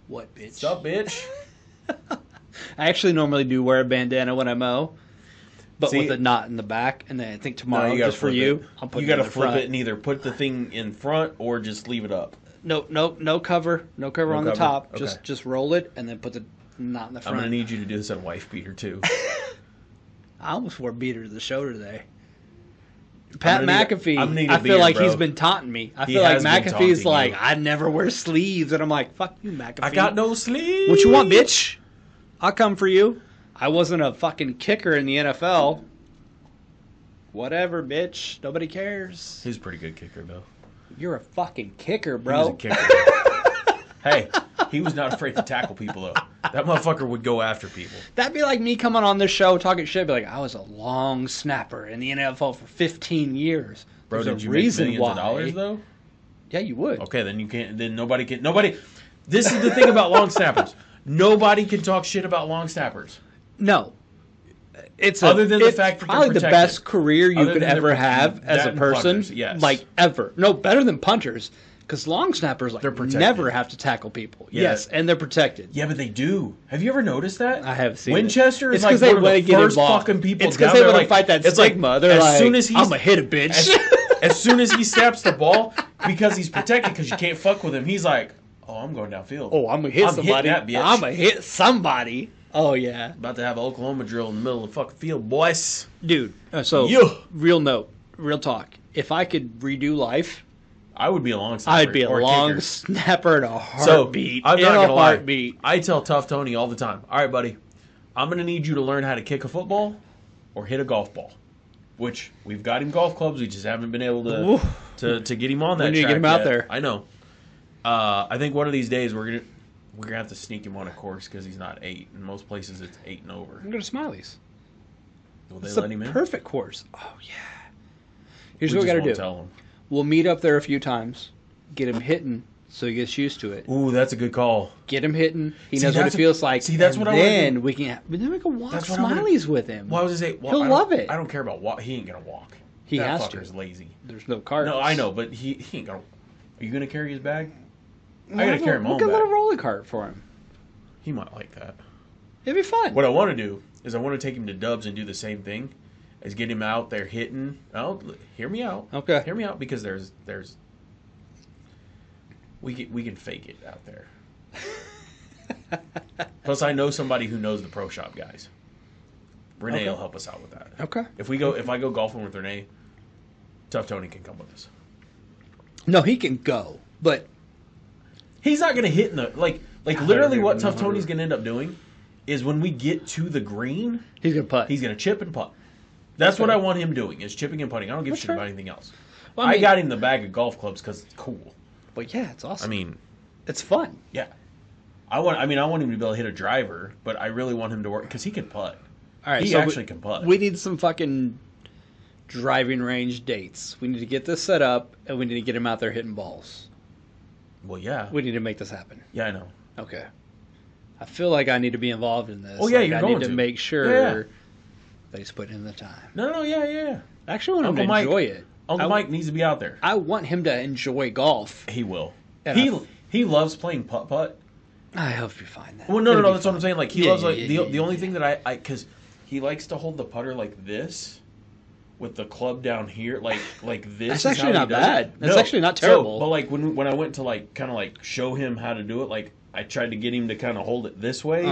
what, bitch? What's up, bitch? I actually normally do wear a bandana when I mow, but See- with a knot in the back. And then I think tomorrow, you gotta just for flip you, it. I'll put You it got in to the flip front. it and either put the thing in front or just leave it up. No cover on the cover? top. Okay. Just roll it and then put the knot in the I'm front. going to need you to do this on wife beater too. I almost wore a beater to the show today. Pat I'm gonna need McAfee, a I feel beater, like bro. he's been taunting me. I He feel like has been McAfee's taunting like, you. I never wear sleeves. And I'm like, fuck you, McAfee. I got no sleeves. What you want, bitch? I'll come for you. I wasn't a fucking kicker in the NFL. Whatever, bitch. Nobody cares. He's a pretty good kicker, though. You're a fucking kicker, He was a bro. kicker. Hey, he was not afraid to tackle people, though. That motherfucker would go after people. That'd be like me coming on this show talking shit. Be like, I was a long snapper in the NFL for 15 years. Bro, There's did a you make reason millions why. of dollars, though? Yeah, you would. Okay, then you can't. Then nobody can. Nobody. This is the thing about long snappers. Nobody can talk shit about long snappers. No. It's Other than the it's fact that they're probably the protected. best career you Other could than they're ever have protected. as That a and person. punters, yes. Like, ever. No, better than punters. Because long snappers They're protected. never have to tackle people. Yeah. Yes, and they're protected. Yeah, but they do. Have you ever noticed that? I have seen Winchester it. is It's like 'cause they one of wanna the get first involved. fucking people It's 'cause down they there. wanna Like, fight that it's like, stigma. They're as like, soon as he's, I'm going to hit a bitch. as soon as he snaps the ball, because he's protected, because you can't fuck with him, he's like, oh, I'm going downfield. Oh, I'm going to hit I'm hitting somebody. that bitch. I'm going to hit somebody. Oh, yeah. About to have an Oklahoma drill in the middle of the fucking field, boys. Dude, so Yeah. real talk. If I could redo life, I would be a long snapper. I'd be a or long kicker. snapper in a So, heartbeat. I'm in not a gonna lie. heartbeat. I tell Tough Tony all the time, all right, buddy, I'm going to need you to learn how to kick a football or hit a golf ball. Which, we've got him golf clubs, we just haven't been able to get him on that We need to track get him out yet. there. I know. I think one of these days we're gonna have to sneak him on a course because he's not 8. In most places it's 8 and over. I'm going to Smiley's. Will they It's let the him in? perfect course. Oh, yeah. Here's We what we just got to won't do. Tell him. We'll meet up there a few times, get him hitting so he gets used to it. Ooh, that's a good call. Get him hitting. He See, knows what it that's feels like. see, that's and what I wanna then do. we can walk That's what I wanna- Smileys with him. Well, I was gonna say, well, He'll I don't- love it. I don't care about walk. He ain't gonna walk. He that has to. fucker's lazy. There's no carts. No, I know, but he ain't gonna. Are you gonna carry his bag? I gotta carry him We'll home get a little back. roller cart for him. He might like that. It'd be fun. What I want to do is I want to take him to Dubs and do the same thing, is get him out there hitting. Oh, hear me out. Okay. Hear me out because there's we can fake it out there. Plus, I know somebody who knows the pro shop guys. Renee Okay. will help us out with that. Okay. If I go golfing with Renee, Tough Tony can come with us. No, he can go, but He's not gonna hit in the like literally what Tough Tony's gonna end up doing is when we get to the green, he's gonna putt. he's gonna chip and putt. That's Okay. what I want him doing is chipping and putting. I don't give a That's shit fair. about anything else. Well, I mean- got him the bag of golf clubs because it's cool. But yeah, it's awesome. I mean, it's fun. yeah. I want him to be able to hit a driver, but I really want him to work because he can putt. All right, He so actually can putt. We need some fucking driving range dates. We need to get this set up, and we need to get him out there hitting balls. Well, yeah, We need to make this happen. yeah, I know. Okay. I feel like I need to be involved in this. Oh, yeah, Like, you're I going need to to. make sure Yeah. that he's putting in the time. No, yeah. I actually want him Uncle to Mike- enjoy it. Uncle I- Mike needs to be out there. I want him to enjoy golf. He will. And He loves playing putt putt. I hope you find that. Well, no, It'll be that's what fun. I'm saying. Like he Yeah, loves yeah, like yeah, the yeah, only yeah. thing that I because he likes to hold the putter like this, with the club down here, like this. That's is actually how he not does bad. it. That's actually not terrible. But like when I went to like kind of like show him how to do it, like I tried to get him to kind of hold it this way.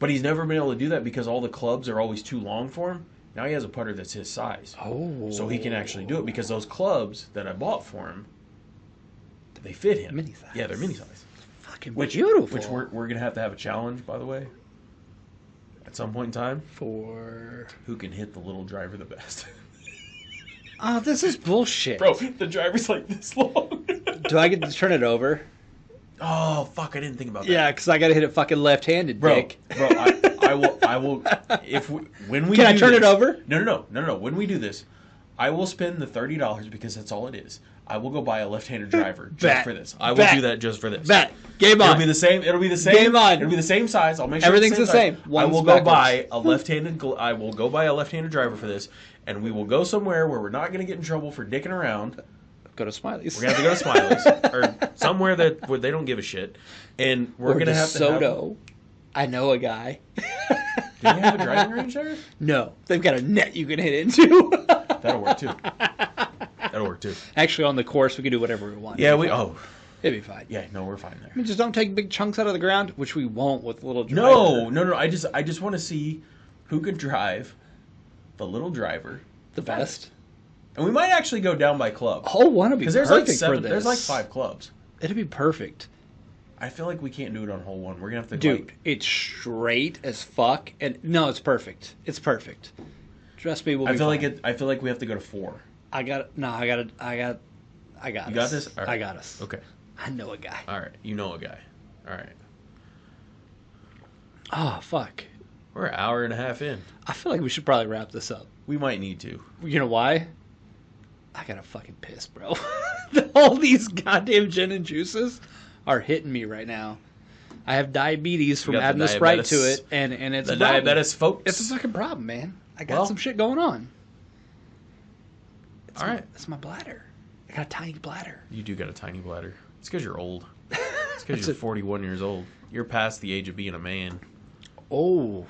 But he's never been able to do that because all the clubs are always too long for him. Now he has a putter that's his size. Oh. So he can actually do it because those clubs that I bought for him, they fit him. Mini size. Yeah, they're mini size. Fucking beautiful. Which we're going to have a challenge, by the way, at some point in time. For... Who can hit the little driver the best. Oh, this is bullshit. Bro, the driver's like this long. Do I get to turn it over? Oh, fuck, I didn't think about that. Yeah, because I got to hit it fucking left-handed, dick. Bro, I will, when we Can I do turn this, it over? No. When we do this, I will spend the $30 because that's all it is. I will go buy a left-handed driver just for this. I will do that just for this. Bet. Game on. It'll be the same. Game on. It'll be the same size. I'll make sure Everything's the same. I will go buy a left-handed. I will go buy a left-handed driver for this, and we will go somewhere where we're not going to get in trouble for dicking around. Go to Smiley's. We're gonna have to go to Smiley's or somewhere where they don't give a shit, and we're gonna have to. Soto. I know a guy. Do they have a driving range there? No, they've got a net you can hit into. That'll work too. That'll work too. Actually, on the course, we can do whatever we want. Yeah, it'd be fine. Yeah, no, we're fine there. I mean, just don't take big chunks out of the ground, which we won't with little driver. No. I just want to see who could drive the little driver the best. And we might actually go down by club. Hole one would be perfect for this. There's like 5 clubs. It'd be perfect. I feel like we can't do it on hole 1. We're gonna have to. Dude, it's straight as fuck, and no, it's perfect. It's perfect. Trust me, I feel like we have to go to 4. I got it. No, I got it. I got. You got this? All right. I got us. Okay. I know a guy. All right. You know a guy. All right. Oh fuck. We're an hour and a half in. I feel like we should probably wrap this up. We might need to. You know why? I gotta fucking piss, bro. All these goddamn gin and juices are hitting me right now. I have diabetes from adding the Sprite to it, and it's the a problem. diabetes, folks. It's a fucking problem, man. I got some shit going on. All right. It's my bladder. I got a tiny bladder. You do got a tiny bladder. It's because you're old. It's because you're 41 years old. You're past the age of being a man. Oh,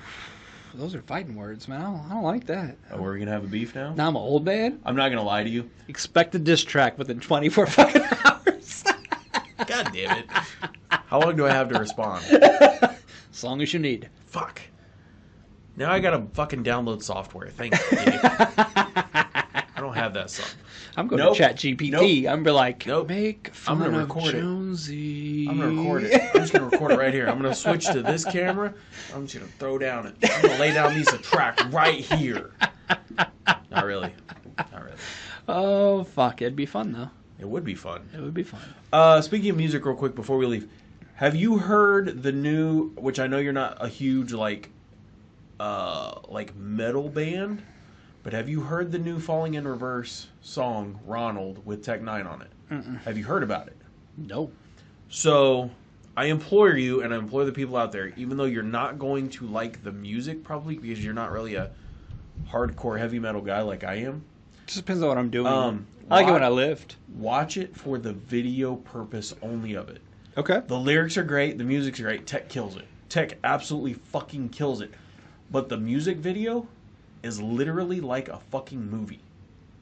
those are fighting words, man. I don't like that. Oh, we're going to have a beef now? Now I'm an old man? I'm not going to lie to you. Expect a diss track within 24 fucking hours. God damn it. How long do I have to respond? As long as you need. Fuck. Now I got to fucking download software. Thanks, Gabe. I don't have that stuff. I'm going to chat GPT. I'm be like, make fun I'm gonna of record Jonesy. I'm going to record it. I'm just going to record it right here. I'm going to switch to this camera. I'm just going to throw down it. I'm going to lay down these a track right here. Not really. Not really. Oh, fuck. It'd be fun, though. It would be fun. It would be fun. Speaking of music real quick before we leave, have you heard the new, which I know you're not a huge, like metal band, but have you heard the new Falling in Reverse song, Ronald, with Tech 9 on it? Mm-mm. Have you heard about it? No. So, I implore you, and I implore the people out there, even though you're not going to like the music, probably, because you're not really a hardcore heavy metal guy like I am. Just depends on what I'm doing. I like it when I lift. Watch it for the video purpose only of it. Okay. The lyrics are great. The music's great. Tech kills it. Tech absolutely fucking kills it. But the music video is literally like a fucking movie.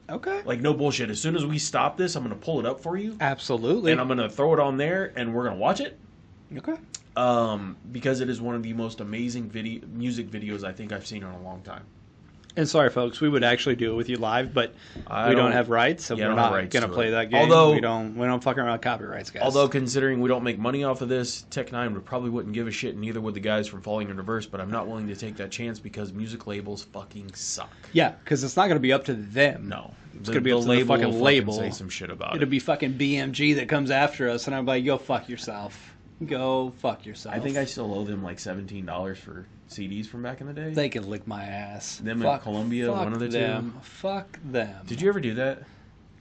Okay. Like, no bullshit. As soon as we stop this, I'm going to pull it up for you. Absolutely. And I'm going to throw it on there, and we're going to watch it. Okay. Because it is one of the most amazing music videos I think I've seen in a long time. And sorry, folks, we would actually do it with you live, but we don't have rights, so we're not going to play that game. Although, we don't fuck around with copyrights, guys. Although, considering we don't make money off of this, Tech 9 probably wouldn't give a shit, and neither would the guys from Falling in Reverse, but I'm not willing to take that chance because music labels fucking suck. Yeah, because it's not going to be up to them. No. It's going to be up to the fucking label. Say some shit about it. It'll be fucking BMG that comes after us, and I'm like, go fuck yourself. Go fuck yourself. I think I still owe them like $17 for CDs from back in the day. They can lick my ass. Them in Columbia, one of the two. Fuck them. Did you ever do that?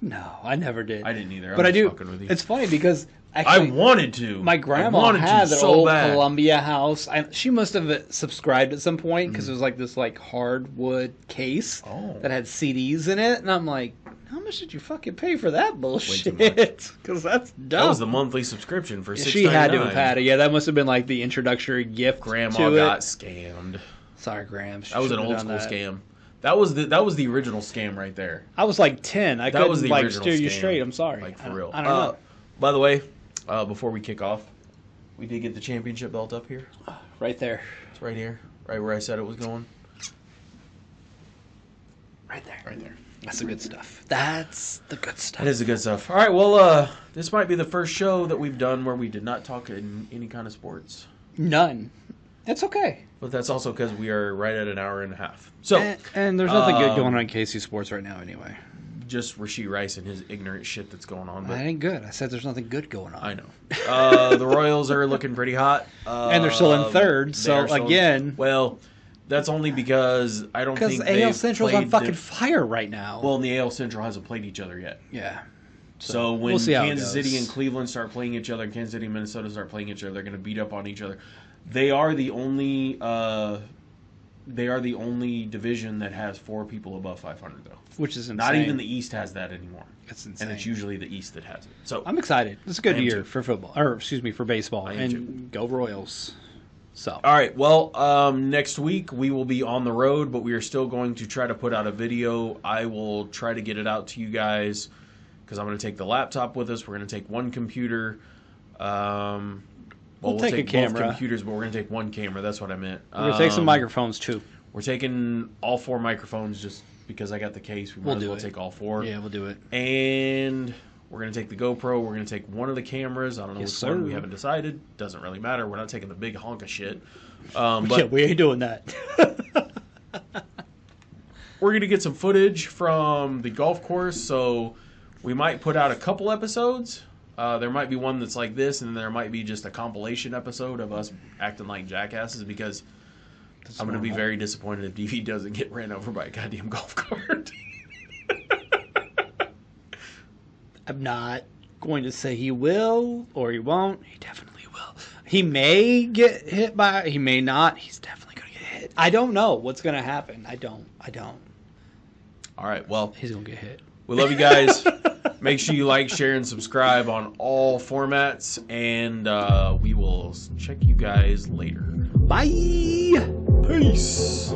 No, I never did. I didn't either. But I do. With you. It's funny because actually, I wanted to. My grandma had an so old bad. Columbia house. She must have subscribed at some point because it was like this like hardwood case that had CDs in it, and I'm like, how much did you fucking pay for that bullshit? Because that's dumb. That was the monthly subscription for $6.99. She had to have had it. Yeah, that must have been like the introductory gift. Grandma to got it. Scammed. Sorry, Graham. That was an old school scam. That was the original scam right there. I was like 10. I That was couldn't the like original steer you scam. straight. I'm sorry. Like, for real. I don't know. By the way, before we kick off, we did get the championship belt up here. Right there. It's right here, right where I said it was going. Right there. Right there. That's the good stuff. That's the good stuff. That is the good stuff. All right, well, this might be the first show that we've done where we did not talk in any kind of sports. None. It's okay. But that's also because we are right at an hour and a half. So, And there's nothing good going on in KC Sports right now anyway. just Rasheed Rice and his ignorant shit that's going on. But That ain't good. I said there's nothing good going on. I know. The Royals are looking pretty hot. And they're still in third, so again... Well, that's only because I don't think Because AL Central's on fucking fire right now. Well, and the AL Central hasn't played each other yet. Yeah. So when we'll see how it Kansas City goes. and Cleveland start playing each other, Kansas City and Minnesota start playing each other, they're going to beat up on each other. They are the only division that has 4 people above 500 though. Which is insane. Not even the East has that anymore. It's insane. And it's usually the East that has it. So I'm excited. It's a good I am year too. for football, or excuse me, for baseball. I am And too. go Royals. So all right. Well, next week we will be on the road, but we are still going to try to put out a video. I will try to get it out to you guys because I'm going to take the laptop with us. We're going to take one computer. We'll take a both camera. computers, but we're going to take one camera. That's what I meant. we're gonna take some microphones too. We're taking all 4 microphones just because I got the case. We might We'll as do well it. take all 4. Yeah, we'll do it. And we're going to take the GoPro. We're going to take one of the cameras. I don't know Yes, which one. sir. We haven't decided. Doesn't really matter. We're not taking the big honk of shit. Yeah, But we ain't doing that. we're going to get some footage from the golf course. So we might put out a couple episodes. There might be one that's like this, and there might be just a compilation episode of us acting like jackasses because I'm going to be very disappointed if DV doesn't get ran over by a goddamn golf cart. I'm not going to say he will or he won't. He definitely will. He may get hit by. He may not. He's definitely going to get hit. I don't know what's going to happen. I don't. All right, well, He's going to get hit. we love you guys. Make sure you like, share, and subscribe on all formats, and we will check you guys later. Bye. Peace.